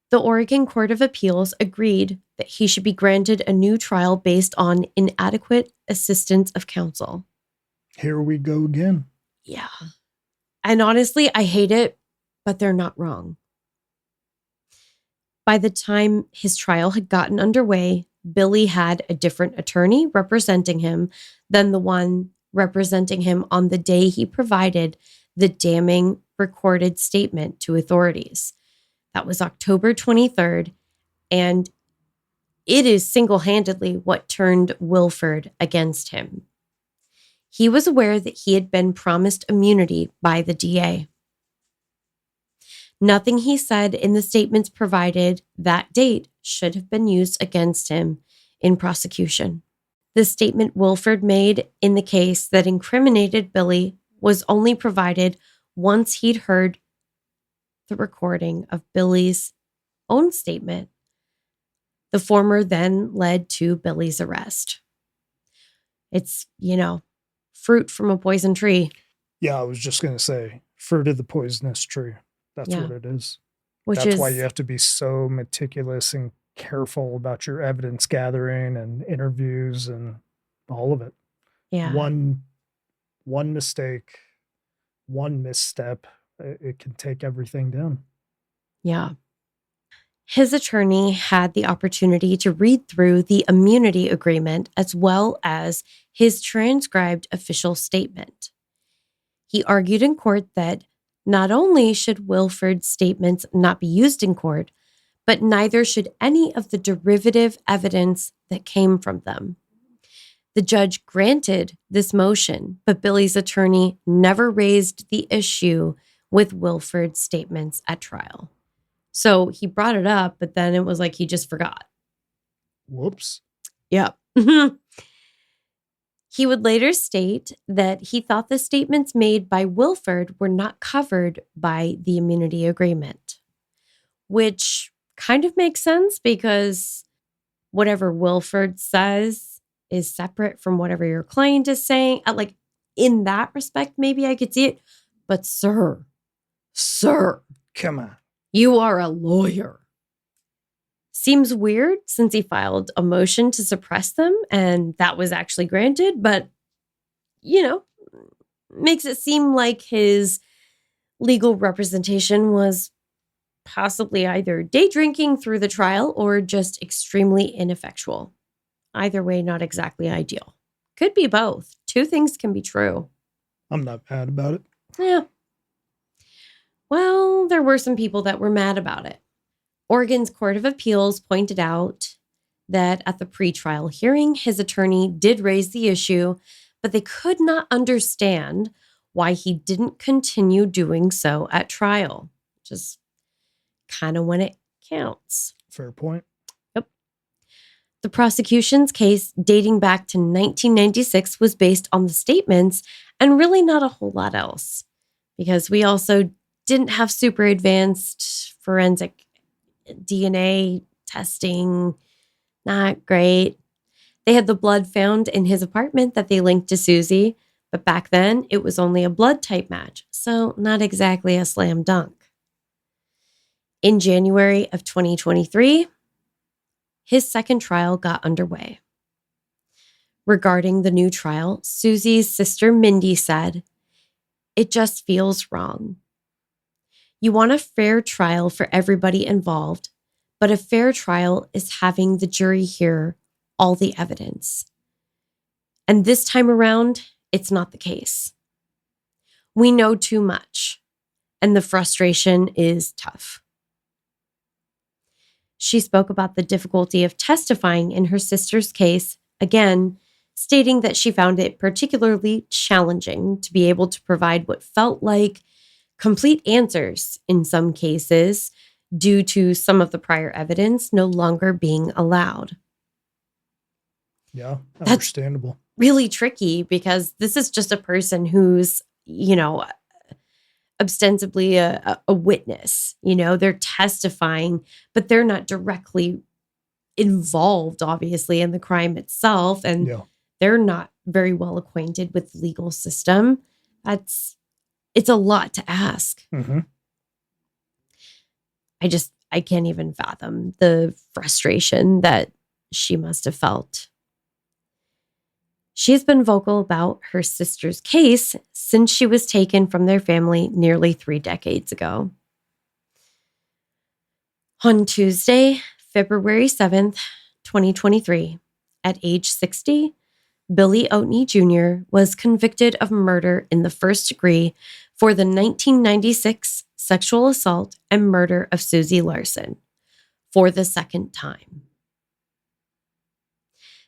The Oregon Court of Appeals agreed that he should be granted a new trial based on inadequate assistance of counsel. Here we go again. Yeah. And honestly, I hate it, but they're not wrong. By the time his trial had gotten underway, Billy had a different attorney representing him than the one representing him on the day he provided the damning recorded statement to authorities. That was October 23rd, and it is single-handedly what turned Wilford against him. He was aware that he had been promised immunity by the DA. Nothing he said in the statements provided that date should have been used against him in prosecution. The statement Wilford made in the case that incriminated Billy was only provided once he'd heard the recording of Billy's own statement. The former then led to Billy's arrest. It's, fruit from a poison tree. Yeah, I was just going to say, fruit of the poisonous tree. That's what it is. That's why you have to be so meticulous and careful about your evidence gathering and interviews and all of it. Yeah. One mistake, one misstep, it can take everything down. Yeah. His attorney had the opportunity to read through the immunity agreement as well as his transcribed official statement. He argued in court that not only should Wilford's statements not be used in court, but neither should any of the derivative evidence that came from them. The judge granted this motion, but Billy's attorney never raised the issue with Wilford's statements at trial. So he brought it up, but then it was like he just forgot. Whoops. Yep. He would later state that he thought the statements made by Wilford were not covered by the immunity agreement, which kind of makes sense because whatever Wilford says is separate from whatever your client is saying. Like in that respect, maybe I could see it. But sir, come on. You are a lawyer. Seems weird since he filed a motion to suppress them and that was actually granted, but, makes it seem like his legal representation was possibly either day drinking through the trial or just extremely ineffectual. Either way, not exactly ideal. Could be both. Two things can be true. I'm not mad about it. Yeah. Well, there were some people that were mad about it. Oregon's Court of Appeals pointed out that at the pretrial hearing, his attorney did raise the issue, but they could not understand why he didn't continue doing so at trial, just kind of when it counts. Fair point. Yep. The prosecution's case dating back to 1996 was based on the statements and really not a whole lot else, because we also didn't have super advanced forensic DNA testing. Not great. They had the blood found in his apartment that they linked to Susie, but back then it was only a blood type match, so not exactly a slam dunk. In January of 2023, his second trial got underway. Regarding the new trial, Susie's sister Mindy said, "It just feels wrong. You want a fair trial for everybody involved, but a fair trial is having the jury hear all the evidence. And this time around, it's not the case. We know too much, and the frustration is tough." She spoke about the difficulty of testifying in her sister's case, again, stating that she found it particularly challenging to be able to provide what felt like complete answers in some cases due to some of the prior evidence no longer being allowed. Yeah, That's understandable. really tricky because this is just a person who's, ostensibly a witness. They're testifying, but they're not directly involved, obviously, in the crime itself. And Yeah. they're not very well acquainted with the legal system. It's a lot to ask. Mm-hmm. I can't even fathom the frustration that she must have felt. She has been vocal about her sister's case since she was taken from their family nearly 3 decades ago. On Tuesday, February 7th, 2023, at age 60, Billy Oatney Jr. was convicted of murder in the first degree for the 1996 sexual assault and murder of Susi Larsen for the second time.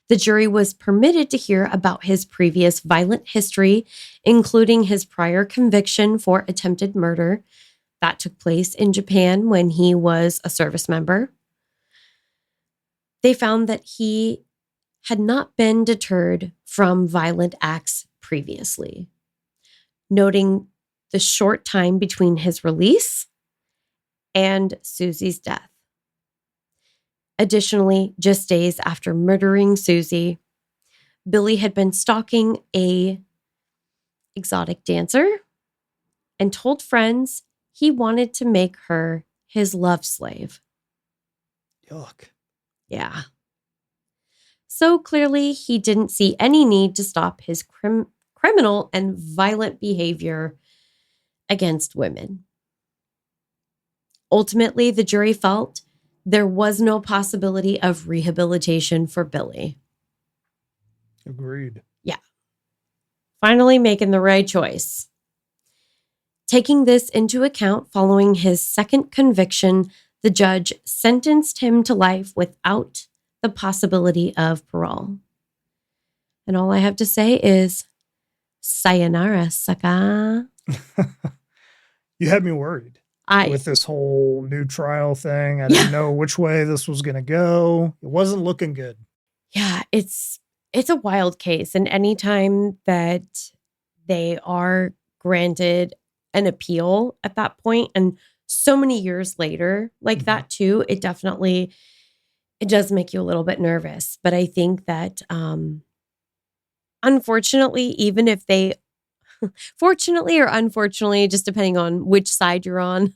The jury was permitted to hear about his previous violent history, including his prior conviction for attempted murder that took place in Japan when he was a service member. They found that he had not been deterred from violent acts previously, noting the short time between his release and Susi's death. Additionally, just days after murdering Susi, Billy had been stalking a exotic dancer and told friends he wanted to make her his love slave. Yuck. Yeah. So clearly, he didn't see any need to stop his criminal and violent behavior against women. Ultimately, the jury felt there was no possibility of rehabilitation for Billy. Agreed. Yeah. Finally making the right choice. Taking this into account, following his second conviction, the judge sentenced him to life without the possibility of parole. And all I have to say is, sayonara, sucker. You had me worried with this whole new trial thing. I didn't know which way this was going to go. It wasn't looking good. Yeah, it's a wild case. And anytime that they are granted an appeal at that point, and so many years later, like that too, it does make you a little bit nervous. But I think that unfortunately, even if they, fortunately or unfortunately, just depending on which side you're on,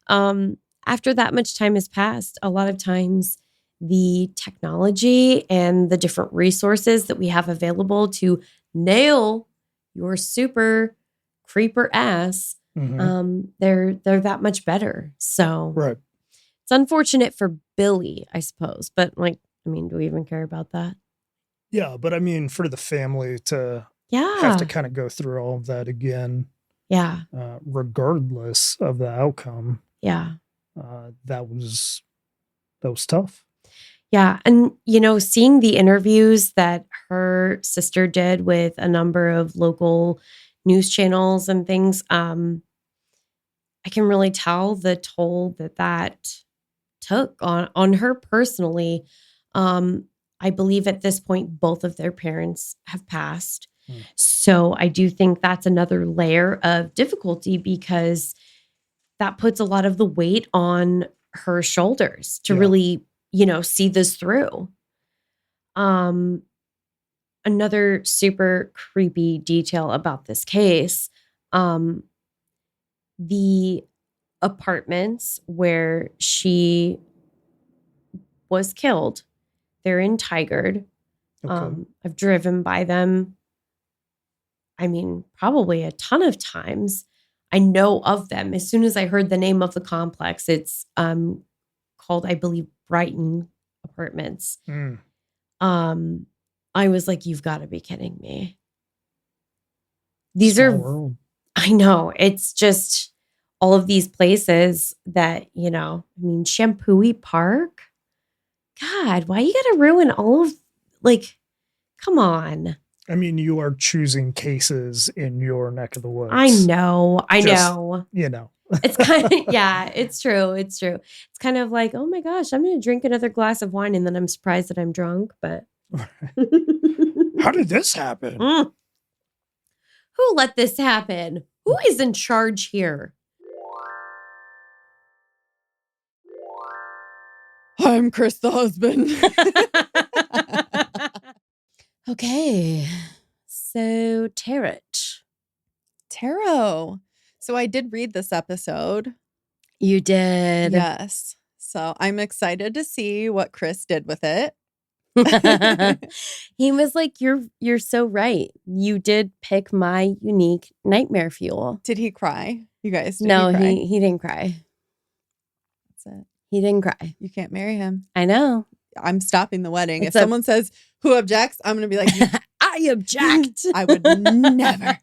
after that much time has passed, a lot of times the technology and the different resources that we have available to nail your super creeper ass, they're that much better. So right. It's unfortunate for Billy, I suppose. But do we even care about that? Yeah, but I mean, for the family to have to kind of go through all of that again. Yeah. Regardless of the outcome. Yeah. That was tough. Yeah. And, seeing the interviews that her sister did with a number of local news channels and things, I can really tell the toll that took on her personally. I believe at this point, both of their parents have passed. So I do think that's another layer of difficulty because that puts a lot of the weight on her shoulders to really, see this through. Another super creepy detail about this case, the apartments where she was killed, they're in Tigard. Okay. I've driven by them. Probably a ton of times. I know of them. As soon as I heard the name of the complex, it's called, I believe, Brighton Apartments. I was like, you've got to be kidding me. These Small are, world. I know, it's just all of these places that, Shampooey Park. God, why you gotta ruin all of, come on. I mean, you are choosing cases in your neck of the woods. I know. It's kind of, yeah, it's true. It's kind of like, oh my gosh, I'm going to drink another glass of wine and then I'm surprised that I'm drunk, but. How did this happen? Who let this happen? Who is in charge here? I'm Chris, the husband. Okay. So, tarot. So I did read this episode. You did. Yes. So I'm excited to see what Chris did with it. He was like, you're so right. You did pick my unique nightmare fuel. Did he cry? You guys, No, he didn't cry. That's it. He didn't cry. You can't marry him. I know. I'm stopping the wedding. If someone says, who objects? I'm going to be like, I object. I would never.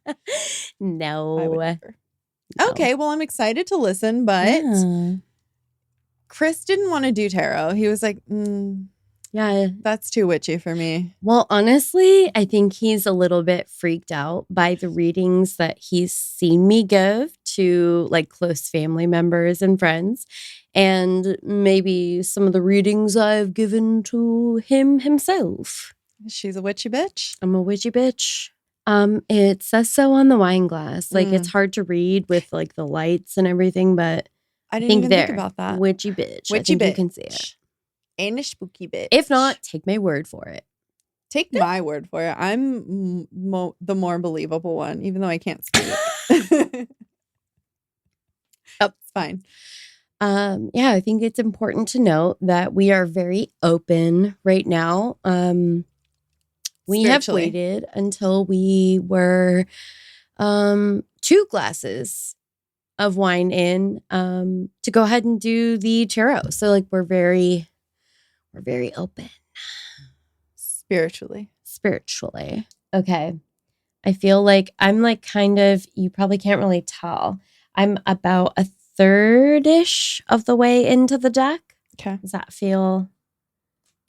No. I would never. Okay, well, I'm excited to listen, but Chris didn't want to do tarot. He was like, yeah, that's too witchy for me. Well, honestly, I think he's a little bit freaked out by the readings that he's seen me give to like close family members and friends, and maybe some of the readings I've given to him himself. She's a witchy bitch. I'm a witchy bitch. It says so on the wine glass. Like it's hard to read with like the lights and everything, but I didn't even think about that. Witchy bitch. Witchy I think bitch. You can see it. And a spooky bitch. If not, take my word for it. Take my word for it. I'm the more believable one, even though I can't speak. It's fine. Yeah, I think it's important to note that we are very open right now. We have waited until we were 2 glasses of wine in to go ahead and do the tarot. So like we're very open. Spiritually. Okay. I feel like I'm like kind of, you probably can't really tell. I'm about a third-ish of the way into the deck. Okay. Does that feel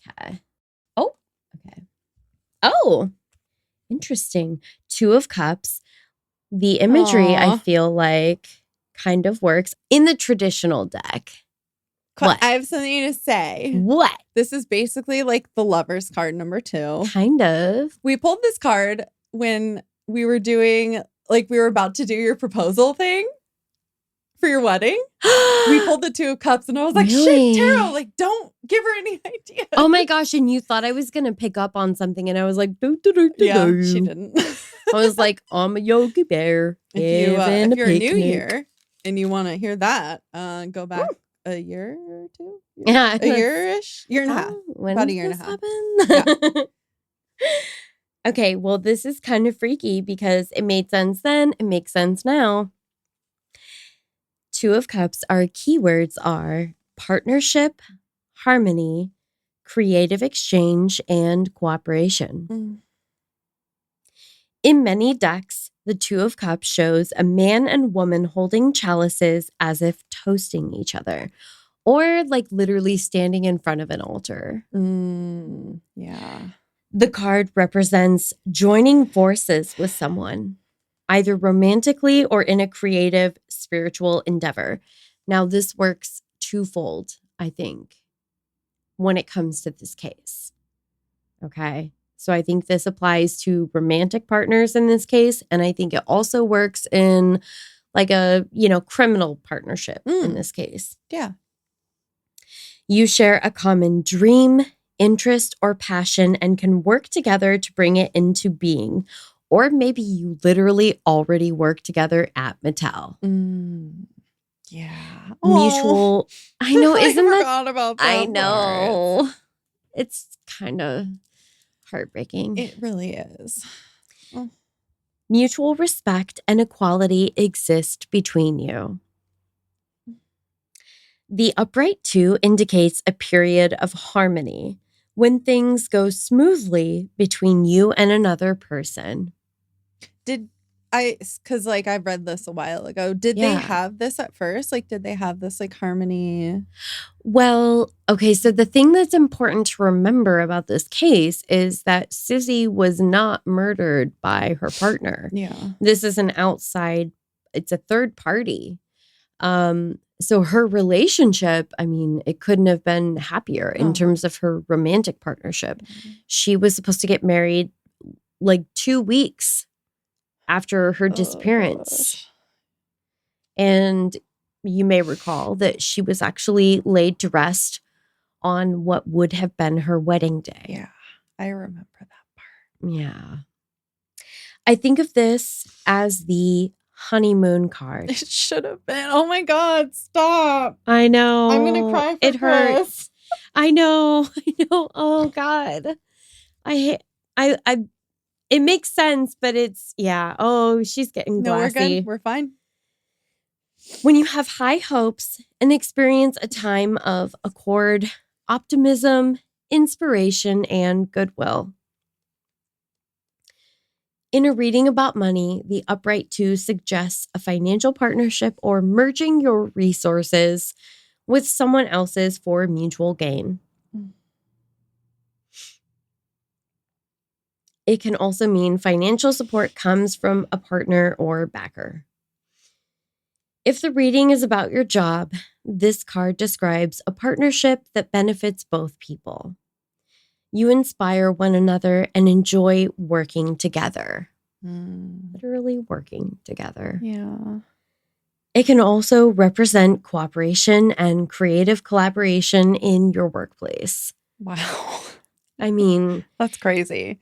okay? Oh, okay. Oh, interesting. 2 of Cups. The imagery, I feel like, kind of works in the traditional deck. What? I have something to say. What? This is basically like the Lover's card number 2. Kind of. We pulled this card when we were doing, like, we were about to do your proposal thing for your wedding. We pulled the 2 of Cups and I was like, Really? shit, tarot, like, don't give her any ideas. Oh my gosh, and you thought I was going to pick up on something and I was like, yeah, she didn't. I was like, I'm a Yogi Bear. If you're new here and you want to hear that, go back a year or 2? Yeah. A year-ish? Year and a half. About a year and a half. Yeah. Okay, well, this is kind of freaky because it made sense then. It makes sense now. 2 of Cups, our keywords are partnership, harmony, creative exchange, and cooperation. In many decks, the 2 of Cups shows a man and woman holding chalices as if toasting each other, or like literally standing in front of an altar. Yeah. The card represents joining forces with someone, either romantically or in a creative, spiritual endeavor. Now, this works twofold, I think, when it comes to this case. Okay? So I think this applies to romantic partners in this case, and I think it also works in like a, criminal partnership in this case. Yeah. You share a common dream, interest, or passion and can work together to bring it into being. Or maybe you literally already work together at Mattel. Yeah. Mutual. I know, isn't that? Forgot about that I know. part. It's kind of heartbreaking. It really is. Mutual respect and equality exist between you. The upright 2 indicates a period of harmony when things go smoothly between you and another person. Did Because like I've read this a while ago. Did they Yeah. have this at first? Like, did they have this like harmony? Well, okay, so the thing that's important to remember about this case is that Susie was not murdered by her partner. Yeah. This is it's a third party. So her relationship, I mean, it couldn't have been happier in terms of her romantic partnership. She was supposed to get married like 2 weeks after her disappearance. And you may recall that she was actually laid to rest on what would have been her wedding day. Yeah, I remember that part. Yeah. I think of this as the honeymoon card. It should have been. Oh my God, stop. I know. I'm going to cry for It hurts. Chris. I know. Oh God. It makes sense, but it's, yeah. Oh, she's getting No, we're glassy. good. We're fine. When you have high hopes and experience a time of accord, optimism, inspiration, and goodwill. In a reading about money, the upright 2 suggests a financial partnership or merging your resources with someone else's for mutual gain. It can also mean financial support comes from a partner or backer. If the reading is about your job, this card describes a partnership that benefits both people. You inspire one another and enjoy working together. Literally working together. Yeah. It can also represent cooperation and creative collaboration in your workplace. Wow. I mean, That's crazy.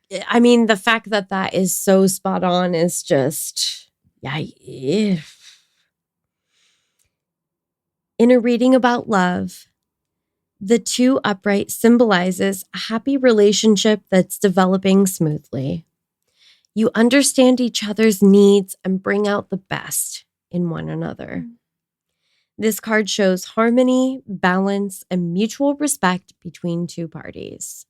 The fact that that is so spot on is just, yeah. In a reading about love, the 2 upright symbolizes a happy relationship that's developing smoothly. You understand each other's needs and bring out the best in one another. This card shows harmony, balance, and mutual respect between 2 parties.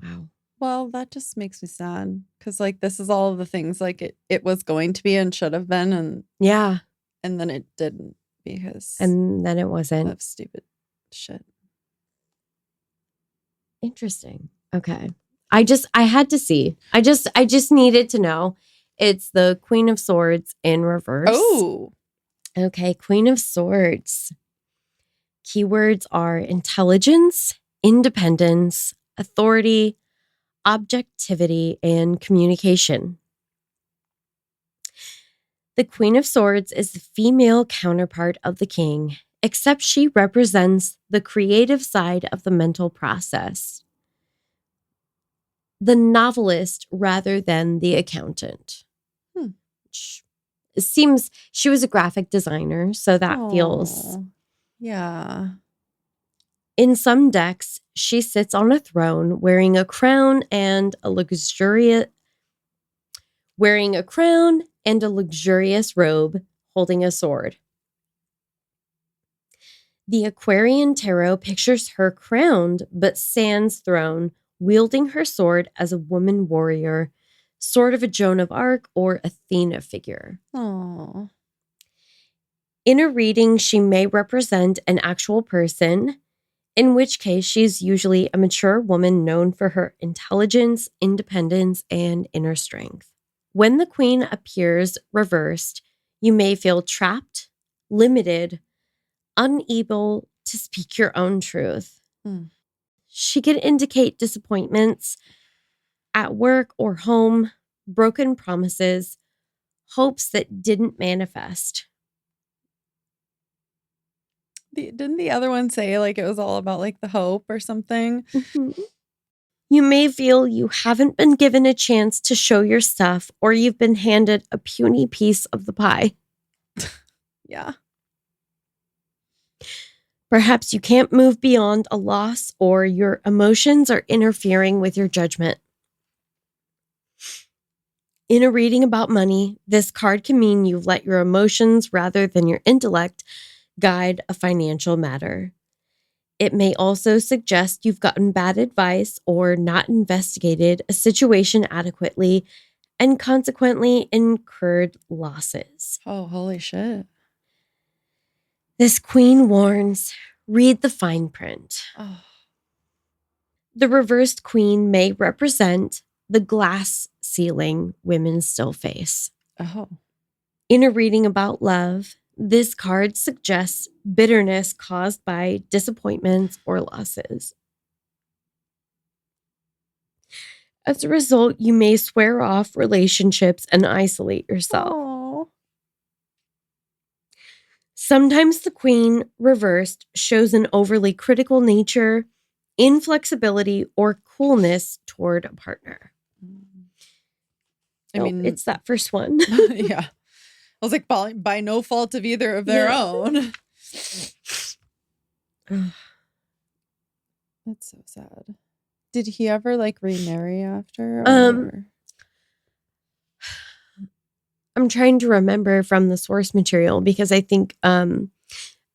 Wow. Well, that just makes me sad because like this is all of the things like it was going to be and should have been and then it didn't because and then it wasn't. of stupid shit. Interesting. Okay. I had to see. I just needed to know. It's the Queen of Swords in reverse. Oh. Okay, Queen of Swords. Keywords are intelligence, independence, authority, objectivity, and communication. The Queen of Swords is the female counterpart of the king, except she represents the creative side of the mental process. The novelist rather than the accountant. It seems she was a graphic designer, so that feels... Yeah. In some decks, she sits on a throne wearing a crown and a luxurious robe, holding a sword. The Aquarian Tarot pictures her crowned but sans throne, wielding her sword as a woman warrior, sort of a Joan of Arc or Athena figure. Oh. In a reading, she may represent an actual person, in which case she's usually a mature woman known for her intelligence, independence, and inner strength. When the queen appears reversed, you may feel trapped, limited, unable to speak your own truth. She can indicate disappointments at work or home, broken promises, hopes that didn't manifest. Didn't the other one say like it was all about like the hope or something? You may feel you haven't been given a chance to show your stuff, or you've been handed a puny piece of the pie. Yeah. Perhaps you can't move beyond a loss, or your emotions are interfering with your judgment. In a reading about money, this card can mean you've let your emotions rather than your intellect guide a financial matter. It may also suggest you've gotten bad advice or not investigated a situation adequately and consequently incurred losses. Oh, holy shit. This queen warns, read the fine print. Oh. The reversed queen may represent the glass ceiling women still face. Oh. In a reading about love, this card suggests bitterness caused by disappointments or losses. As a result, you may swear off relationships and isolate yourself. Oh. Sometimes the queen reversed shows an overly critical nature, inflexibility, or coolness toward a partner. I mean, it's that first one. Yeah. I was like, by no fault of either of their own. That's so sad. Did he ever like remarry after? Or? I'm trying to remember from the source material because I think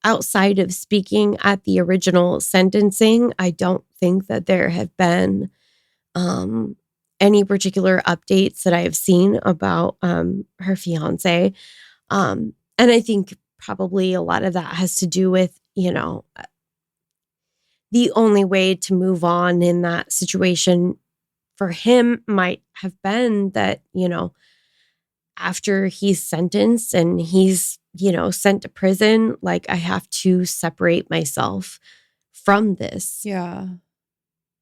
outside of speaking at the original sentencing, I don't think that there have been any particular updates that I have seen about her fiance. And I think probably a lot of that has to do with, the only way to move on in that situation for him might have been that, after he's sentenced and he's, sent to prison, like I have to separate myself from this. Yeah,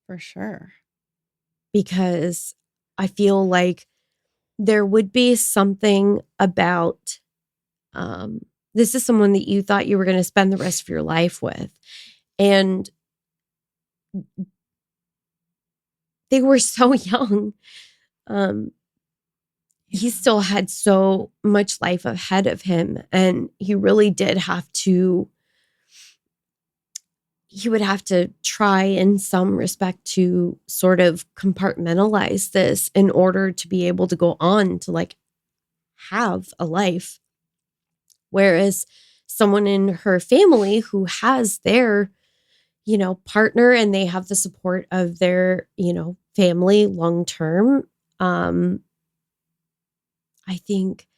for sure. Because I feel like there would be something about, this is someone that you thought you were going to spend the rest of your life with. And they were so young. He still had so much life ahead of him. And he really did have to, he would have to try in some respect to sort of compartmentalize this in order to be able to go on to like have a life. Whereas someone in her family who has their, partner and they have the support of their, family long term, I think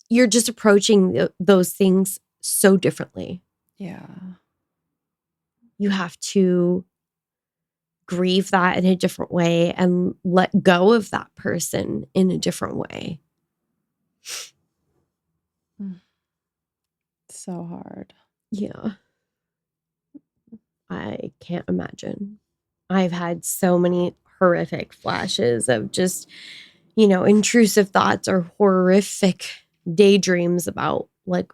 you're just approaching those things so differently. Yeah. You have to grieve that in a different way and let go of that person in a different way. So hard. Yeah. I can't imagine. I've had so many horrific flashes of just, intrusive thoughts or horrific daydreams about like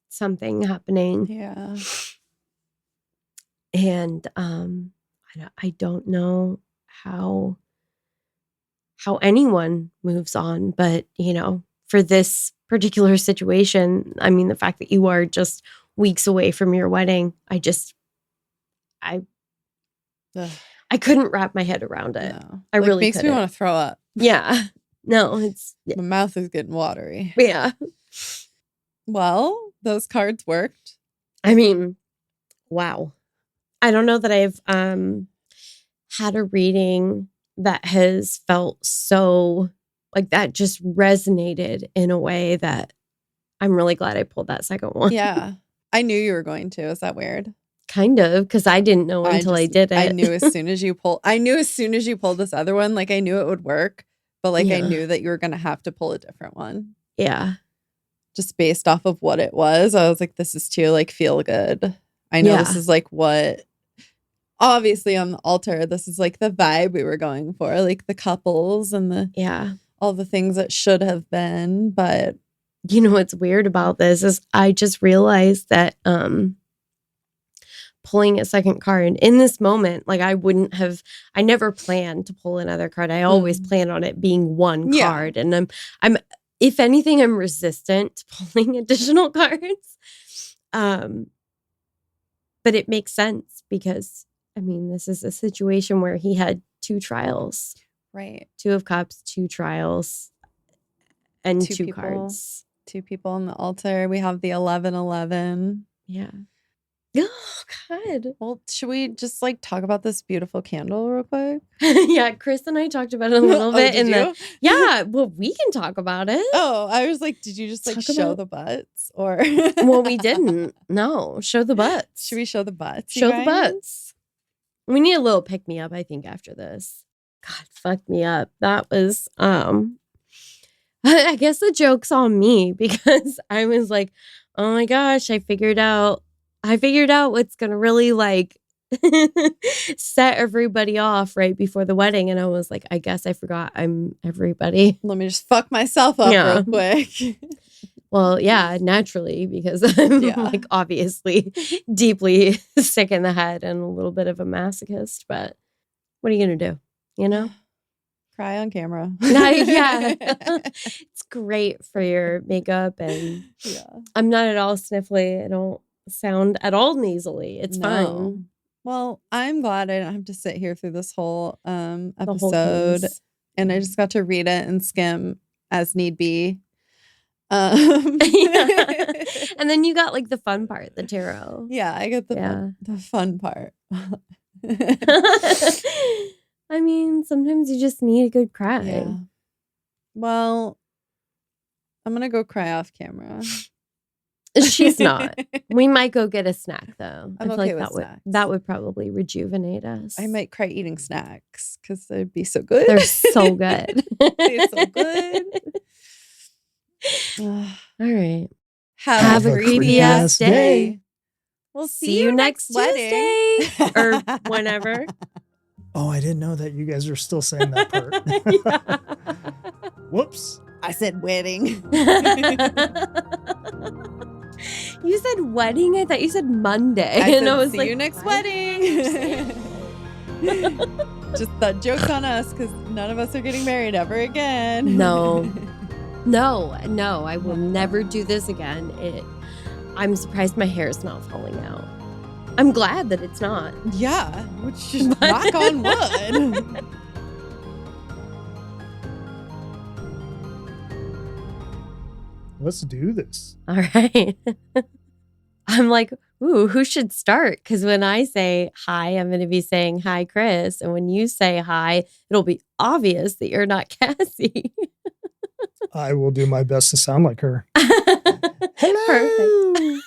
something happening. Yeah. And I don't know how anyone moves on, but for this particular situation, I mean, the fact that you are just weeks away from your wedding, I couldn't wrap my head around it. No. I really makes couldn't. me want to throw up. Yeah. No, My mouth is getting watery. Yeah. Well, those cards worked. I mean, wow. I don't know that I've had a reading that has felt so like that just resonated in a way that I'm really glad I pulled that second one. Yeah. I knew you were going to. Is that weird? Kind of, because I didn't know until I did it. I knew as soon as you pulled this other one, like I knew it would work, but like I knew that you were going to have to pull a different one. Yeah. Just based off of what it was. I was like, this is too like feel good. I know this is like what, obviously on the altar, this is like the vibe we were going for, like the couples and all the things that should have been. But what's weird about this is I just realized that pulling a second card in this moment, like I never planned to pull another card. I always plan on it being one card. And I'm if anything, I'm resistant to pulling additional cards. But it makes sense because I mean, this is a situation where he had two trials. Right. 2 of Cups, 2 trials, and 2 people, cards. 2 people on the altar. We have the 11-11. Yeah. Oh, God. Well, should we just like talk about this beautiful candle real quick? Yeah, Chris and I talked about it a little bit did you? Yeah, well, we can talk about it. Oh, I was like, did you just like Talk show about- the butts or? Well, we didn't. No, show the butts. Should we show the butts? you Show the guys? butts. We need a little pick me up, I think, after this. God, fuck me up. That was I guess the joke's on me because I was like, oh my gosh, I figured out what's gonna really like set everybody off right before the wedding. And I was like, I guess I forgot I'm everybody. Let me just fuck myself up Yeah. real quick. Well, yeah, naturally, because I'm Yeah. like obviously deeply sick in the head and a little bit of a masochist, but what are you gonna do? You know? Cry on camera. Yeah. It's great for your makeup and Yeah. I'm not at all sniffly. I don't sound at all nasally. It's fine. Well, I'm glad I don't have to sit here through this whole The whole episode, thing's- and I just got to read it and skim as need be. Yeah. And then you got like the fun part, the tarot. Yeah, I get the Yeah. the fun part. I mean, sometimes you just need a good cry. Yeah. Well, I'm gonna go cry off camera. She's not. We might go get a snack though. I'm I feel okay like with snacks. that would probably rejuvenate us. I might cry eating snacks because they'd be so good. They're so good. They're so good. All right. Have a creepy ass day. We'll See you next wedding. Tuesday or whenever. Oh, I didn't know that you guys are still saying that part. Whoops. I said wedding. You said wedding? I thought you said Monday. I and said, I was see like, you next why did you say wedding. Just the joke's on us because none of us are getting married ever again. No. No, I will never do this again. I'm surprised my hair is not falling out. I'm glad that it's not. Yeah, which just knock on wood. Let's do this. All right. I'm like, ooh, who should start? Because when I say hi, I'm going to be saying hi, Chris. And when you say hi, it'll be obvious that you're not Cassie. I will do my best to sound like her. Perfect.